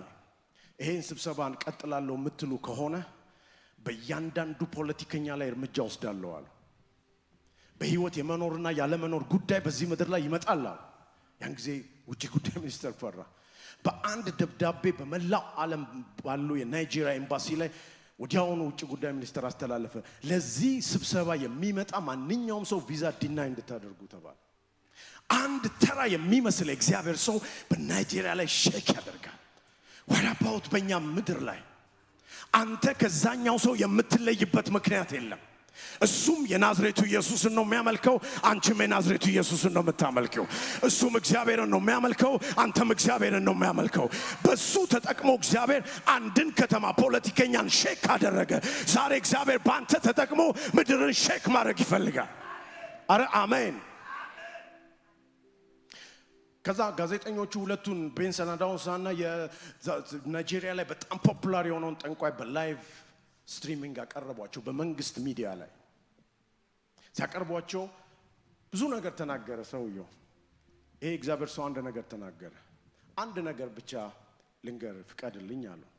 ይሄን ስብሰባን ቀጥላለሁ የምትሉ ከሆነ በእያንዳንዱ ፖለቲከኛ ላይ እርምጃ ወስዳለሁ አሉ። በህይወት የመኖርና ያለ መኖር ጉዳይ በዚህ ምድር ላይ ይመጣል። ያን ጊዜ ውጭ ጉዳይ ሚኒስትር ፈራ። በአንድ ደብዳቤ በመላው ዓለም ባሉ የናይጄሪያ ኤምባሲ ላይ ወዲያውኑ ውጭ ጉዳይ ሚኒስትር አስተላለፈ። ለዚህ ስብሰባ የሚመጣ ማንኛውም ሰው ቪዛ ዲናይ እንድታደርጉ ተባለ። አንድ ተራ የሚመስል እግዚአብሔር ሰው በናይጄሪያ ላይ ሼክ ያደርጋል። ወራባውት በእኛ ምድር ላይ አንተ ከዛኛው ሰው የምትለይበት ምክንያት የለም። እሱም የናዝሬቱ ኢየሱስን ነው የሚያመልከው፣ አንቺም የናዝሬቱ ኢየሱስን ነው የምታመልከው። እሱም እግዚአብሔርን ነው የሚያመልከው፣ አንተም እግዚአብሔርን ነው የሚያመልከው። በሱ ተጠቅሞ እግዚአብሔር አንድን ከተማ ፖለቲከኛን ሼክ አደረገ። ዛሬ እግዚአብሔር ባንተ ተጠቅሞ ምድርን ሼክ ማድረግ ይፈልጋል። አረ አሜን። ከዛ ጋዜጠኞቹ ሁለቱን ቤንሰን አዳሃውሳና የናይጄሪያ ላይ በጣም ፖፑላር የሆነውን ጠንቋይ በላይቭ ስትሪሚንግ አቀረቧቸው። በመንግስት ሚዲያ ላይ ሲያቀርቧቸው ብዙ ነገር ተናገረ ሰውየው። ይሄ እግዚአብሔር ሰው አንድ ነገር ተናገረ። አንድ ነገር ብቻ ልንገር ፍቀድልኝ አለው።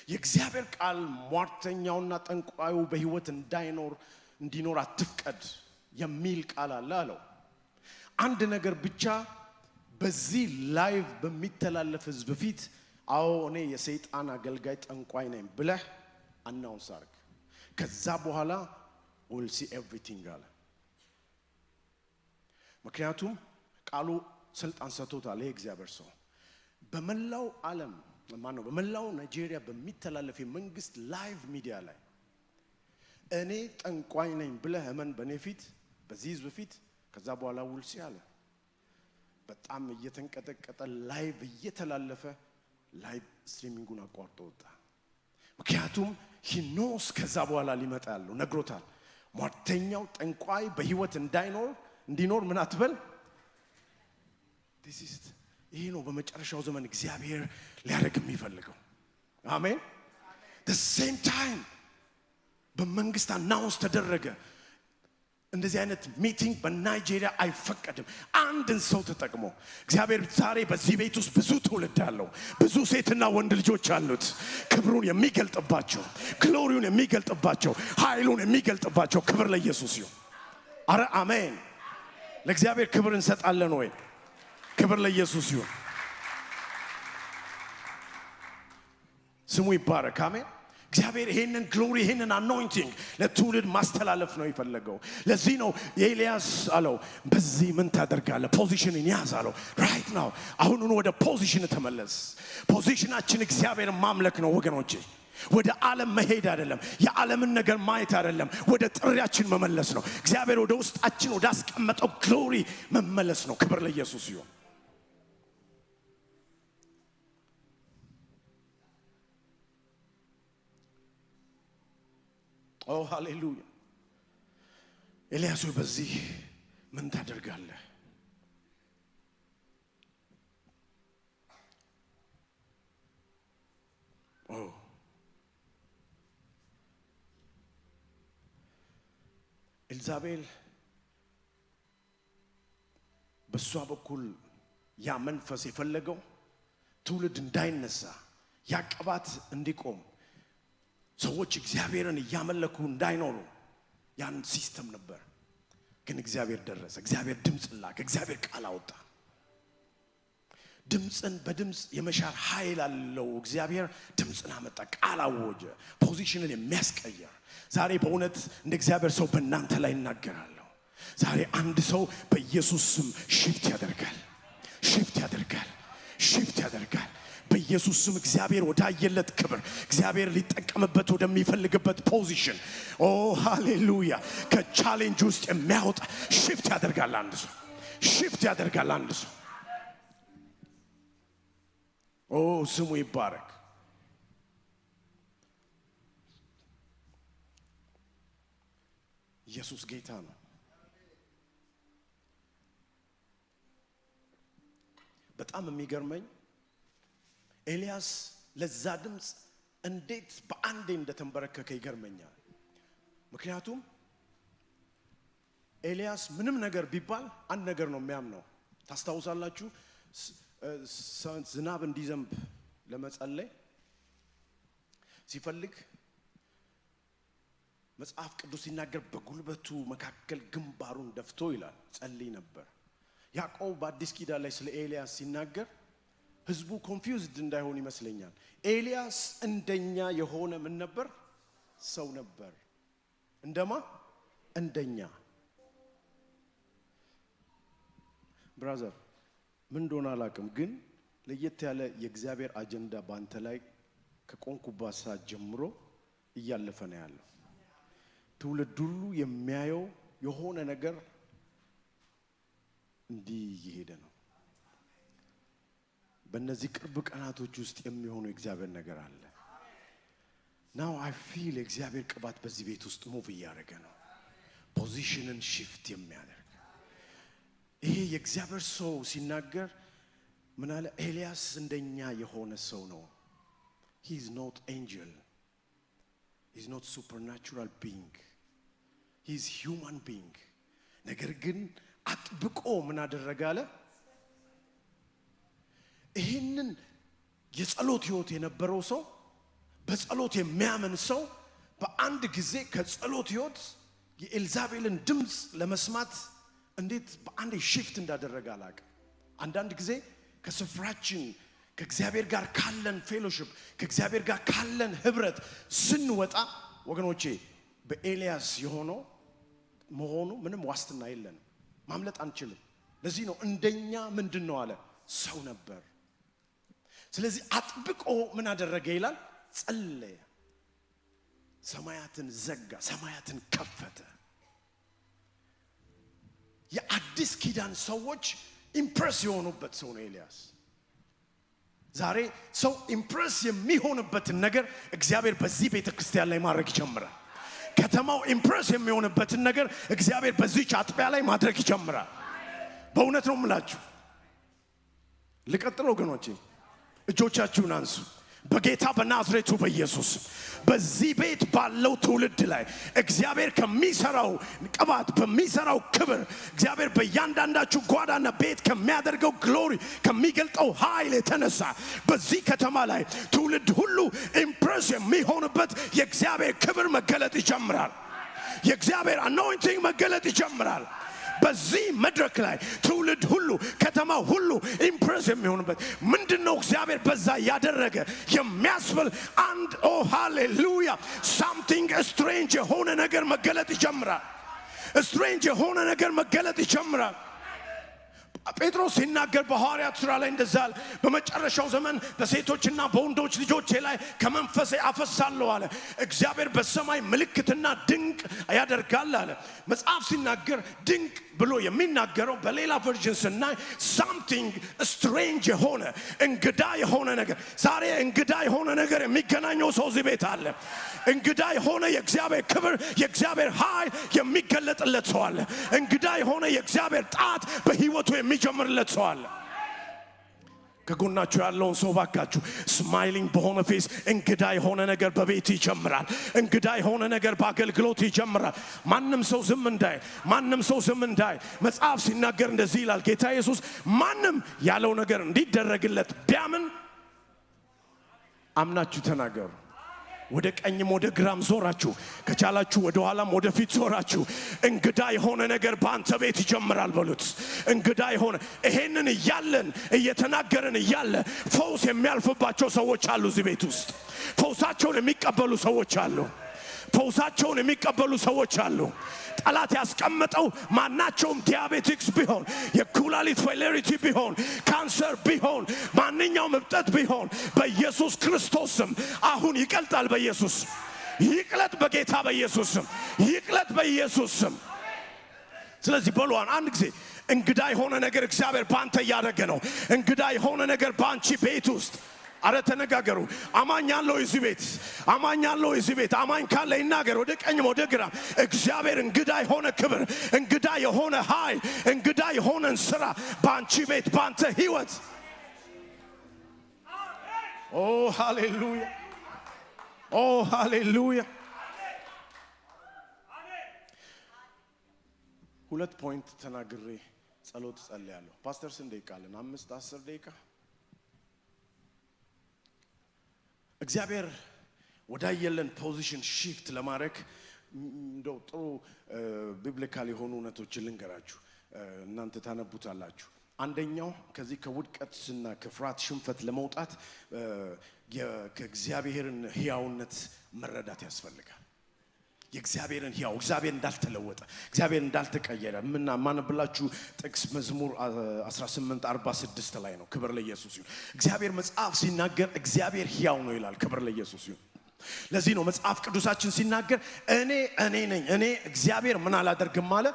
የእግዚአብሔር ቃል ሟርተኛውና ጠንቋዩ በህይወት እንዲኖር አትፍቀድ የሚል ቃል አለ አለው። አንድ ነገር ብቻ በዚህ ላይቭ በሚተላለፍ ህዝብ ፊት አዎ እኔ የሰይጣን አገልጋይ ጠንቋይ ነኝ ብለህ አናውንስ አድርግ። ከዛ በኋላ we'll see everything አለ። ምክንያቱም ቃሉ ስልጣን ሰጥቶታል። ይሄ እግዚአብሔር ሰው በመላው ዓለም ማነው በመላው ናይጄሪያ በሚተላለፍ የመንግስት ላይቭ ሚዲያ ላይ እኔ ጠንቋይ ነኝ ብለህ እመን በኔ ፊት በዚህ ህዝብ ፊት ከዛ በኋላ ውልሲ አለ። በጣም እየተንቀጠቀጠ ላይቭ እየተላለፈ ላይቭ ስትሪሚንጉን አቋርጦ ወጣ። ምክንያቱም ሂኖስ ከዛ በኋላ ሊመጣ ያለው ነግሮታል። ሟርተኛው ጠንቋይ በህይወት እንዲኖር ምን አትበል። ይሄ ነው በመጨረሻው ዘመን እግዚአብሔር ሊያደርግ የሚፈልገው። አሜን። the same time በመንግስት አናውንስ ተደረገ። እንደዚህ አይነት ሚቲንግ በናይጄሪያ አይፈቀድም። አንድን ሰው ተጠቅሞ እግዚአብሔር ዛሬ በዚህ ቤት ውስጥ ብዙ ትውልድ አለው። ብዙ ሴትና ወንድ ልጆች አሉት። ክብሩን የሚገልጥባቸው፣ ግሎሪውን የሚገልጥባቸው፣ ኃይሉን የሚገልጥባቸው። ክብር ለኢየሱስ ይሁን። አረ አሜን። ለእግዚአብሔር ክብር እንሰጣለን ወይ? ክብር ለኢየሱስ ይሁን። ስሙ ይባረክ። አሜን። እግዚአብሔር ይሄንን ግሎሪ ይሄንን አኖይንቲንግ ለትውልድ ማስተላለፍ ነው የፈለገው። ለዚህ ነው ኤልያስ አለው በዚህ ምን ታደርጋለህ? ፖዚሽንን ያዝ አለው። ራይት ናው አሁን ወደ ፖዚሽን ተመለስ። ፖዚሽናችን እግዚአብሔርን ማምለክ ነው ወገኖቼ። ወደ ዓለም መሄድ አይደለም። የዓለምን ነገር ማየት አይደለም። ወደ ጥሪያችን መመለስ ነው። እግዚአብሔር ወደ ውስጣችን ወደ አስቀመጠው ግሎሪ መመለስ ነው። ክብር ለኢየሱስ ይሁን። ኦ ሃሌሉያ። ኤልያስ በዚህ ምን ታደርጋለህ? ኤልዛቤል በሷ በኩል ያ መንፈስ የፈለገው ትውልድ እንዳይነሳ ያ ቅባት እንዲቆም ሰዎች እግዚአብሔርን እያመለኩ እንዳይኖሩ ያን ሲስተም ነበር። ግን እግዚአብሔር ደረሰ። እግዚአብሔር ድምጽ ላከ። እግዚአብሔር ቃል አወጣ። ድምጽን በድምጽ የመሻር ኃይል አለው። እግዚአብሔር ድምጽን አመጣ፣ ቃል አወጀ፣ ፖዚሽንን የሚያስቀየር። ዛሬ በእውነት እንደ እግዚአብሔር ሰው በእናንተ ላይ እናገራለሁ። ዛሬ አንድ ሰው በኢየሱስ ስም ሽፍት ያደርጋል፣ ሽፍት ያደርጋል፣ ሽፍት ያደርጋል። በኢየሱስ ስም እግዚአብሔር ወዳየለት ክብር እግዚአብሔር ሊጠቀምበት ወደሚፈልግበት ፖዚሽን ኦ ሃሌሉያ ከቻሌንጅ ውስጥ የሚያወጣ ሽፍት ያደርጋል። አንድ ሰው ሽፍት ያደርጋል። አንድ ሰው ኦ ስሙ ይባረክ። ኢየሱስ ጌታ ነው። በጣም የሚገርመኝ ኤልያስ ለዛ ድምጽ እንዴት በአንዴ እንደተንበረከከ ይገርመኛል። ምክንያቱም ኤልያስ ምንም ነገር ቢባል አንድ ነገር ነው የሚያምነው። ታስታውሳላችሁ? ዝናብ እንዲዘንብ ለመጸለይ ሲፈልግ መጽሐፍ ቅዱስ ሲናገር በጉልበቱ መካከል ግንባሩን ደፍቶ ይላል ጸልይ ነበር። ያዕቆብ በአዲስ ኪዳን ላይ ስለ ኤልያስ ሲናገር ህዝቡ ኮንፊውዝድ እንዳይሆን ይመስለኛል። ኤልያስ እንደኛ የሆነ ምን ነበር? ሰው ነበር። እንደማ እንደኛ። ብራዘር ምን እንደሆነ አላውቅም፣ ግን ለየት ያለ የእግዚአብሔር አጀንዳ ባንተ ላይ ከቆንኩባት ሰዓት ጀምሮ እያለፈ ነው ያለው። ትውልድ ሁሉ የሚያየው የሆነ ነገር እንዲህ እየሄደ ነው። በእነዚህ ቅርብ ቀናቶች ውስጥ የሚሆነው የእግዚአብሔር ነገር አለ። ናው አይ ፊል የእግዚአብሔር ቅባት በዚህ ቤት ውስጥ ሙቭ እያደረገ ነው። ፖዚሽንን ሽፍት የሚያደርግ ይሄ የእግዚአብሔር ሰው ሲናገር ምን አለ? ኤልያስ እንደኛ የሆነ ሰው ነው። he is not angel, he is not supernatural being, he is human being. ነገር ግን አጥብቆ ምን አደረገ አለ? ይሄንን የጸሎት ህይወት የነበረው ሰው በጸሎት የሚያምን ሰው በአንድ ጊዜ ከጸሎት ህይወት የኤልዛቤልን ድምጽ ለመስማት እንዴት በአንድ ሽፍት እንዳደረገ አላውቅም። አንዳንድ ጊዜ ከስፍራችን ከእግዚአብሔር ጋር ካለን ፌሎሺፕ ከእግዚአብሔር ጋር ካለን ህብረት ስንወጣ ወገኖቼ በኤልያስ የሆነው መሆኑ ምንም ዋስትና የለንም። ማምለጥ አንችልም። ለዚህ ነው እንደኛ ምንድነው አለ ሰው ነበር ስለዚህ አጥብቆ ምን አደረገ ይላል ጸለየ ሰማያትን ዘጋ ሰማያትን ከፈተ የአዲስ ኪዳን ሰዎች ኢምፕረስ የሆኑበት ሰው ነው ኤልያስ ዛሬ ሰው ኢምፕረስ የሚሆንበት ነገር እግዚአብሔር በዚህ ቤተክርስቲያን ላይ ማድረግ ይጀምራል ከተማው ኢምፕረስ የሚሆንበት ነገር እግዚአብሔር በዚህ አጥቢያ ላይ ማድረግ ይጀምራል በእውነት ነው የምላችሁ ልቀጥል ወገኖቼ እጆቻችሁን አንሱ በጌታ በናዝሬቱ በኢየሱስ በዚህ ቤት ባለው ትውልድ ላይ እግዚአብሔር ከሚሰራው ቅባት በሚሰራው ክብር እግዚአብሔር በእያንዳንዳችሁ ጓዳና ቤት ከሚያደርገው ግሎሪ ከሚገልጠው ኃይል የተነሳ በዚህ ከተማ ላይ ትውልድ ሁሉ ኢምፕረስ የሚሆንበት የእግዚአብሔር ክብር መገለጥ ይጀምራል የእግዚአብሔር አኖይንቲንግ መገለጥ ይጀምራል በዚህ መድረክ ላይ ትውልድ ሁሉ ከተማ ሁሉ ኢምፕረስ የሚሆንበት ምንድነው እግዚአብሔር በዛ ያደረገ የሚያስብል አንድ ኦ ሃሌሉያ something strange የሆነ ነገር መገለጥ ይጀምራል strange የሆነ ነገር መገለጥ ይጀምራል ጴጥሮስ ሲናገር በሐዋርያት ሥራ ላይ እንደዛል በመጨረሻው ዘመን በሴቶችና በወንዶች ልጆች ላይ ከመንፈሴ አፈሳለሁ አለ እግዚአብሔር በሰማይ ምልክትና ድንቅ ያደርጋል አለ መጽሐፍ ሲናገር ድንቅ ብሎ የሚናገረው በሌላ ቨርዥን ስናይ something strange የሆነ እንግዳ የሆነ ነገር ዛሬ እንግዳ የሆነ ነገር የሚገናኘው ሰው እዚህ ቤት አለ እንግዳ የሆነ የእግዚአብሔር ክብር የእግዚአብሔር ኃይል የሚገለጥለት ሰው አለ እንግዳ የሆነ የእግዚአብሔር ጣት በህይወቱ የሚጀምርለት ሰው አለ ከጎናችሁ ያለውን ሰው ባካችሁ ስማይሊንግ በሆነ ፌስ እንግዳ የሆነ ነገር በቤት ይጀምራል እንግዳ የሆነ ነገር በአገልግሎት ይጀምራል ማንንም ሰው ዝም እንዳይ መጽሐፍ ሲናገር እንደዚህ ይላል ጌታ ኢየሱስ ማንንም ያለው ነገር እንዲደረግለት ቢያምን አምናችሁ ተናገሩ ወደ ቀኝም ወደ ግራም ዞራችሁ ከቻላችሁ ወደ ኋላም ወደ ፊት ዞራችሁ እንግዳ የሆነ ነገር ባንተ ቤት ይጀምራል በሉት እንግዳ የሆነ ይሄንን ይያለን እየተናገረን ይያለ ፈውስ የሚያልፍባቸው ሰዎች አሉ እዚህ ቤት ውስጥ ፈውሳቸውን የሚቀበሉ ሰዎች አሉ ፈውሳቸውን የሚቀበሉ ሰዎች አሉ ጠላት ያስቀመጠው ማናቸውም ዲያቤቲክስ ቢሆን የኩላሊት ፌለሪቲ ቢሆን ካንሰር ቢሆን ማንኛውም እብጠት ቢሆን በኢየሱስ ክርስቶስ ስም አሁን ይቀልጣል በኢየሱስ ይቅለጥ በጌታ በኢየሱስ ስም ይቅለጥ በኢየሱስ ስም ስለዚህ በሉዋን አንድ ጊዜ እንግዳ የሆነ ነገር እግዚአብሔር ባንተ ያደረገ ነው እንግዳ የሆነ ነገር ባንቺ ቤት ውስጥ አረ ተነጋገሩ አማኝ ያለው እዚህ ቤት አማኝ ካለ ይናገር ወደ ቀኝም ወደ ግራ እግዚአብሔር እንግዳ የሆነ ክብር እንግዳ የሆነ ኃይል እንግዳ የሆነን ስራ ባንቺ ቤት ባንተ ህይወት ኦ ሃሌሉያ ሁለት ፖይንት ተናግሬ ጸሎት ጸልያለሁ ፓስተር ስንት ደቂቃ አለን 5-10 ደቂቃ እግዚአብሔር ወዳየለን ፖዚሽን ሺፍት ለማድረግ እንደው ጥሩ ቢብሊካል የሆኑ እውነቶችን ልንገራችሁ እናንተ ታነቡታላችሁ አንደኛው ከዚህ ከውድቀትና ከፍርሃት ሽንፈት ለመውጣት የእግዚአብሔርን ሕያውነት መረዳት ያስፈልጋል የእግዚአብሔርን ሕያው እግዚአብሔር እንዳልተለወጠ እግዚአብሔር እንዳልተቀየረ ማነብላችሁ ጥቅስ መዝሙር 18:46 ላይ ነው ክብር ለኢየሱስ ይሁን እግዚአብሔር መጽሐፍ ሲናገር እግዚአብሔር ሕያው ነው ይላል ክብር ለኢየሱስ ይሁን ለዚህ ነው መጽሐፍ ቅዱሳችን ሲናገር እኔ ነኝ እኔ እግዚአብሔር ምን አላደርግም አለ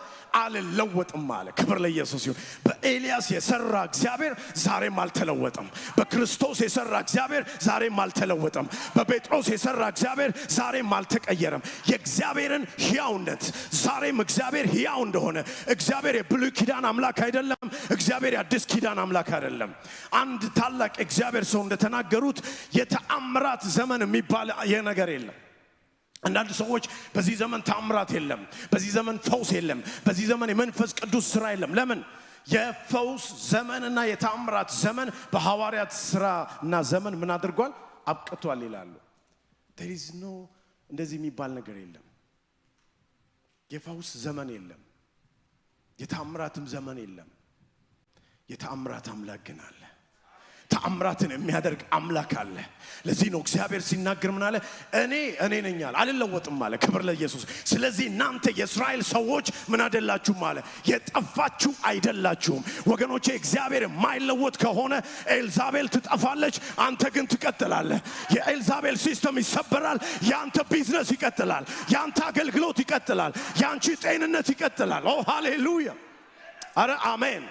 አልለወጥም አለ ክብር ለኢየሱስ ይሁን በኤልያስ የሰራ እግዚአብሔር ዛሬም አልተለወጠም በክርስቶስ የሰራ እግዚአብሔር ዛሬም አልተለወጠም በጴጥሮስ የሰራ እግዚአብሔር ዛሬም አልተቀየረም የእግዚአብሔርን ሕያውነት ዛሬም እግዚአብሔር ሕያው እንደሆነ እግዚአብሔር የብሉይ ኪዳን አምላክ አይደለም እግዚአብሔር የአዲስ ኪዳን አምላክ አይደለም አንድ ታላቅ እግዚአብሔር ሰው እንደተናገሩት የተአምራት ዘመን የሚባል ነገር የለም አንዳንድ ሰዎች በዚህ ዘመን ተአምራት የለም በዚህ ዘመን ፈውስ የለም በዚህ ዘመን የመንፈስ ቅዱስ ስራ የለም ለምን የፈውስ ዘመንና የተአምራት ዘመን በሐዋርያት ስራና ዘመን ምን አድርጓል አብቅቷል ይላሉ there is no እንደዚህ የሚባል ነገር የለም የፈውስ ዘመን የለም የተአምራትም ዘመን የለም የተአምራት አምላክ ግን አለ ተአምራትን የሚያደርግ አምላክ አለ። ለዚህ ነው እግዚአብሔር ሲናገር ምን አለ? እኔ ነኝ አለ፣ አልለወጥም አለ። ክብር ለኢየሱስ። ስለዚህ እናንተ የእስራኤል ሰዎች ምን አይደላችሁም አለ፣ የጠፋችሁ አይደላችሁም። ወገኖቼ እግዚአብሔር የማይለወጥ ከሆነ ኤልዛቤል ትጠፋለች፣ አንተ ግን ትቀጥላለህ። የኤልዛቤል ሲስተም ይሰበራል፣ ያንተ ቢዝነስ ይቀጥላል፣ ያንተ አገልግሎት ይቀጥላል፣ ያንቺ ጤንነት ይቀጥላል። ኦ ሃሌሉያ! አረ አሜን።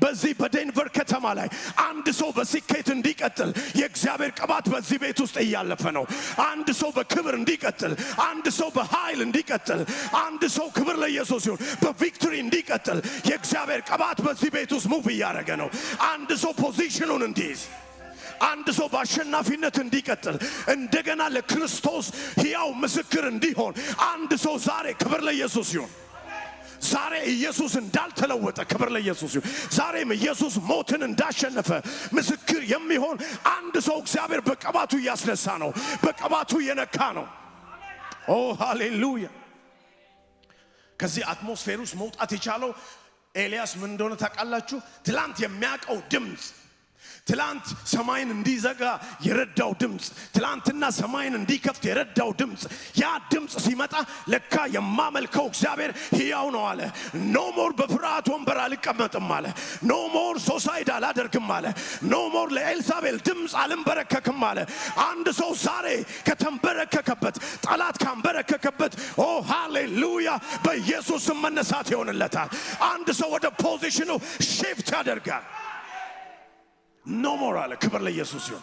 በዚህ በዴንቨር ከተማ ላይ አንድ ሰው በስኬት እንዲቀጥል የእግዚአብሔር ቅባት በዚህ ቤት ውስጥ እያለፈ ነው። አንድ ሰው በክብር እንዲቀጥል፣ አንድ ሰው በኃይል እንዲቀጥል፣ አንድ ሰው ክብር ለኢየሱስ ይሁን በቪክቶሪ እንዲቀጥል የእግዚአብሔር ቅባት በዚህ ቤት ውስጥ ሙቭ እያደረገ ነው። አንድ ሰው ፖዚሽኑን እንዲይዝ፣ አንድ ሰው በአሸናፊነት እንዲቀጥል፣ እንደገና ለክርስቶስ ሕያው ምስክር እንዲሆን አንድ ሰው ዛሬ ክብር ለኢየሱስ ይሁን። ዛሬ ኢየሱስ እንዳልተለወጠ ክብር ለኢየሱስ ይሁን። ዛሬም ኢየሱስ ሞትን እንዳሸነፈ ምስክር የሚሆን አንድ ሰው እግዚአብሔር በቅባቱ እያስነሳ ነው፣ በቅባቱ የነካ ነው። ኦ ሃሌሉያ! ከዚህ አትሞስፌር ውስጥ መውጣት የቻለው ኤልያስ ምን እንደሆነ ታውቃላችሁ? ትላንት የሚያውቀው ድምፅ፣ ትላንት ሰማይን እንዲዘጋ የረዳው ድምፅ፣ ትላንትና ሰማይን እንዲከፍት የረዳው ድምፅ፣ ያ ድምፅ ሲመጣ ለካ የማመልከው እግዚአብሔር ሕያው ነው አለ። ኖ ሞር በፍርሃት ወንበር አልቀመጥም አለ። ኖ ሞር ሶሳይድ አላደርግም አለ። ኖ ሞር ለኤልዛቤል ድምፅ አልንበረከክም አለ። አንድ ሰው ዛሬ ከተንበረከከበት፣ ጠላት ካንበረከከበት፣ ኦ ሃሌሉያ በኢየሱስ መነሳት ይሆንለታል። አንድ ሰው ወደ ፖዚሽኑ ሺፍት ያደርጋል። ኖ ሞር አለ። ክብር ለኢየሱስ ይሁን።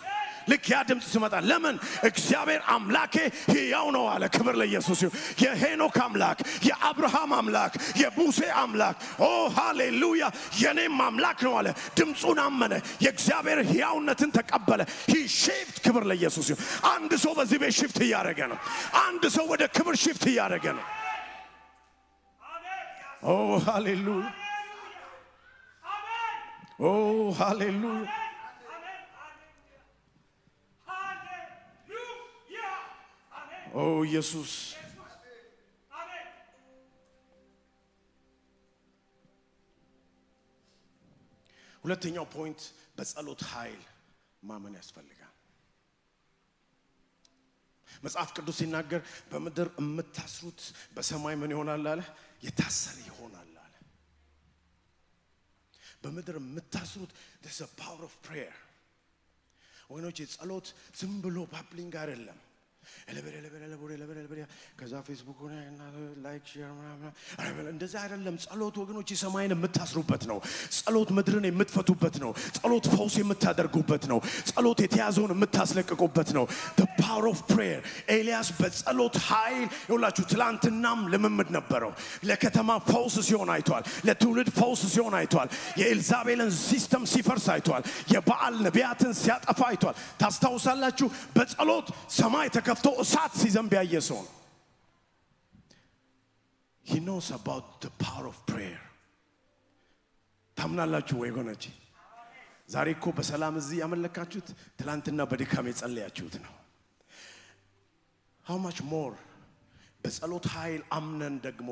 ልክ ያ ድምፅ ሲመጣ ለምን እግዚአብሔር አምላኬ ሕያው ነው አለ። ክብር ለኢየሱስ ይሁን። የሄኖክ አምላክ፣ የአብርሃም አምላክ፣ የሙሴ አምላክ፣ ኦ ሃሌሉያ የኔም አምላክ ነው አለ። ድምፁን አመነ፣ የእግዚአብሔር ሕያውነትን ተቀበለ። ሂ ሺፍት። ክብር ለኢየሱስ ይሁን። አንድ ሰው በዚህ ቤት ሺፍት እያደረገ ነው። አንድ ሰው ወደ ክብር ሺፍት እያደረገ ነው። ኦ ሃሌሉያ! ኦ ሃሌሉያ! ኦ ኢየሱስ! ሁለተኛው ፖይንት በጸሎት ኃይል ማመን ያስፈልጋል። መጽሐፍ ቅዱስ ሲናገር በምድር የምታስሩት በሰማይ ምን ይሆናል አለ? የታሰረ ይሆናል አለ። በምድር የምታስሩት there's a power of prayer። ወገኖች ጸሎት ዝም ብሎ ባብሊንግ አይደለም። ከዛ ፌስቡክ ሆነ እና ላይክ ሼር ምናምን እንደዛ አይደለም። ጸሎት ወገኖች ሰማይን የምታስሩበት ነው። ጸሎት ምድርን የምትፈቱበት ነው። ጸሎት ፈውስ የምታደርጉበት ነው። ጸሎት የተያዘውን የምታስለቅቁበት ነው። the power of prayer። ኤልያስ በጸሎት ኃይል ይውላችሁ ትላንትናም ልምምድ ነበረው። ለከተማ ፈውስ ሲሆን አይቷል። ለትውልድ ፈውስ ሲሆን አይቷል። የኤልዛቤልን ሲስተም ሲፈርስ አይቷል። የበዓል ነቢያትን ሲያጠፋ አይቷል። ታስታውሳላችሁ? በጸሎት ሰማይ ተከፍቶ እሳት ሲዘንብ ያየ ሰው ነው። he knows about the power of prayer። ታምናላችሁ ወይ ወገኖቼ? ዛሬ እኮ በሰላም እዚህ ያመለካችሁት ትላንትና በድካም የጸለያችሁት ነው። how much more በጸሎት ኃይል አምነን ደግሞ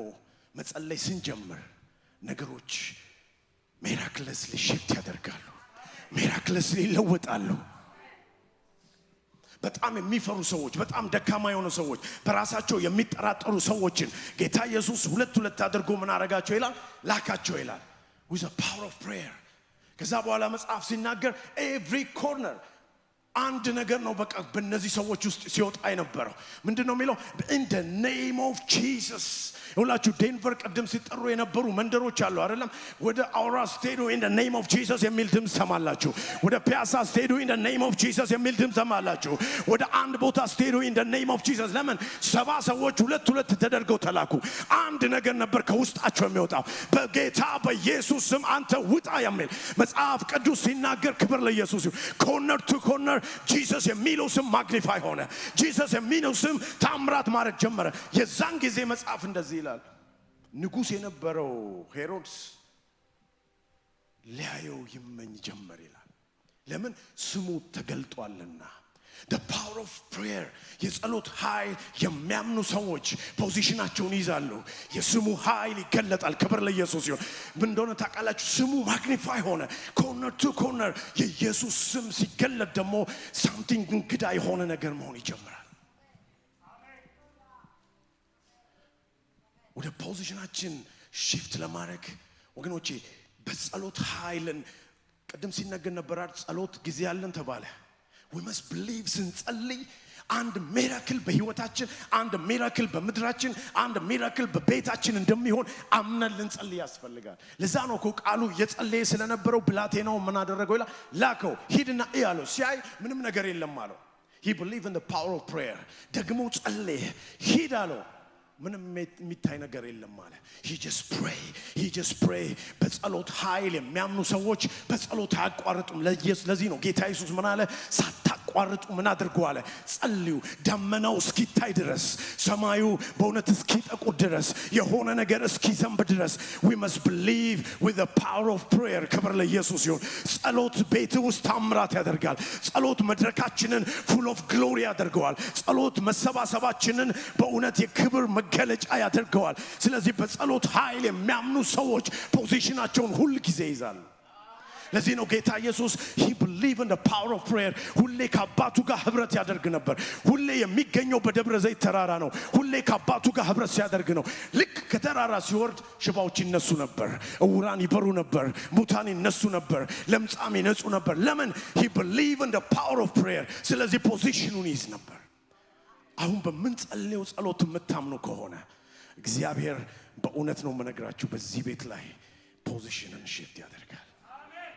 መጸለይ ስንጀምር ነገሮች ሚራክለስሊ ሽፍት ያደርጋሉ፣ ሚራክለስሊ ይለወጣሉ። በጣም የሚፈሩ ሰዎች፣ በጣም ደካማ የሆኑ ሰዎች፣ በራሳቸው የሚጠራጠሩ ሰዎችን ጌታ ኢየሱስ ሁለት አድርጎ ምን አረጋቸው ይላል? ላካቸው ይላል with the power of prayer። ከዛ በኋላ መጽሐፍ ሲናገር every corner አንድ ነገር ነው በቃ በእነዚህ ሰዎች ውስጥ ሲወጣ የነበረው ምንድነው የሚለው? in the name of Jesus። ሁላችሁ ዴንቨር ቀደም ሲጠሩ የነበሩ መንደሮች አሉ አይደለም? ወደ አውራ ስቴዱ in the name of Jesus የሚል ድምፅ ሰማላችሁ። ወደ ፒያሳ ስቴዱ in the name of Jesus የሚል ድምፅ ሰማላችሁ። ወደ አንድ ቦታ ስቴዱ in the name of Jesus። ለምን? 70 ሰዎች ሁለት ተደርገው ተላኩ። አንድ ነገር ነበር ከውስጣቸው የሚወጣው፣ በጌታ በኢየሱስ ስም አንተ ውጣ የሚል መጽሐፍ ቅዱስ ሲናገር ክብር ለኢየሱስ ይሁን። ኮርነር ቱ ኮርነር ጂሰስ የሚለው ስም ማግኒፋይ ሆነ። ጂሰስ የሚለው ስም ታምራት ማድረግ ጀመረ። የዛን ጊዜ መጽሐፍ እንደዚህ ይላል፣ ንጉሥ የነበረው ሄሮድስ ሊያየው ይመኝ ጀመር ይላል። ለምን? ስሙ ተገልጧልና። The power of prayer የጸሎት ኃይል የሚያምኑ ሰዎች ፖዚሽናቸውን ይዛሉ የስሙ ኃይል ይገለጣል ክብር ለኢየሱስ ይሁን ምን እንደሆነ ታውቃላችሁ ስሙ ማግኒፋይ ሆነ ኮርነር ቱ ኮርነር የኢየሱስ ስም ሲገለጥ ደግሞ something እንግዳ የሆነ ነገር መሆን ይጀምራል ወደ ፖዚሽናችን shift ለማድረግ ወገኖቼ በጸሎት ኃይልን ቀደም ሲነገር ነበር ጸሎት ጊዜ ያለን ተባለ we must believe ስንጸልይ አንድ ሚራክል በህይወታችን አንድ ሚራክል በመድራችን አንድ ሚራክል በቤታችን እንደሚሆን አምነን ልንጸልይ ያስፈልጋል ለዛ ነው ቃሉ የጸለየ ስለነበረው ብላቴናው ምን አደረገው ይላል ላከው ሂድና ያለው ሲያይ ምንም ነገር የለም አለው he believed in the power of prayer ደግሞ ጸለየ ሂድ አለው ምንም የሚታይ ነገር የለም ማለት he just pray በጸሎት ኃይል የሚያምኑ ሰዎች በጸሎት አያቋርጡም ለዚህ ነው ጌታ ኢየሱስ ምን አለ ሳታቋርጡ ምን አድርጉ አለ ጸልዩ ደመናው እስኪታይ ድረስ ሰማዩ በእውነት እስኪጠቁር ድረስ የሆነ ነገር እስኪዘንብ ድረስ we must believe with the power of prayer ክብር ለኢየሱስ ይሁን ጸሎት ቤት ውስጥ ታምራት ያደርጋል ጸሎት መድረካችንን full of glory ያደርገዋል ጸሎት መሰባሰባችንን በእውነት የክብር ገለጫ ያደርገዋል ስለዚህ በጸሎት ኃይል የሚያምኑ ሰዎች ፖዚሽናቸውን ሁሉ ጊዜ ይዛሉ ለዚህ ነው ጌታ ኢየሱስ he believed in the power of prayer ሁሌ ከአባቱ ጋር ህብረት ያደርግ ነበር ሁሌ የሚገኘው በደብረ ዘይት ተራራ ነው ሁሌ ከአባቱ ጋር ህብረት ሲያደርግ ነው ልክ ከተራራ ሲወርድ ሽባዎች ይነሱ ነበር እውራን ይበሩ ነበር ሙታን ይነሱ ነበር ለምጻም ይነጹ ነበር ለምን he believed in the power of prayer ስለዚህ ፖዚሽኑን ይዝ ነበር አሁን በመንጸልየው ጸሎት የምታምኑ ከሆነ እግዚአብሔር በእውነት ነው መነግራችሁ በዚህ ቤት ላይ ፖዚሽንን shift ያደርጋል አሜን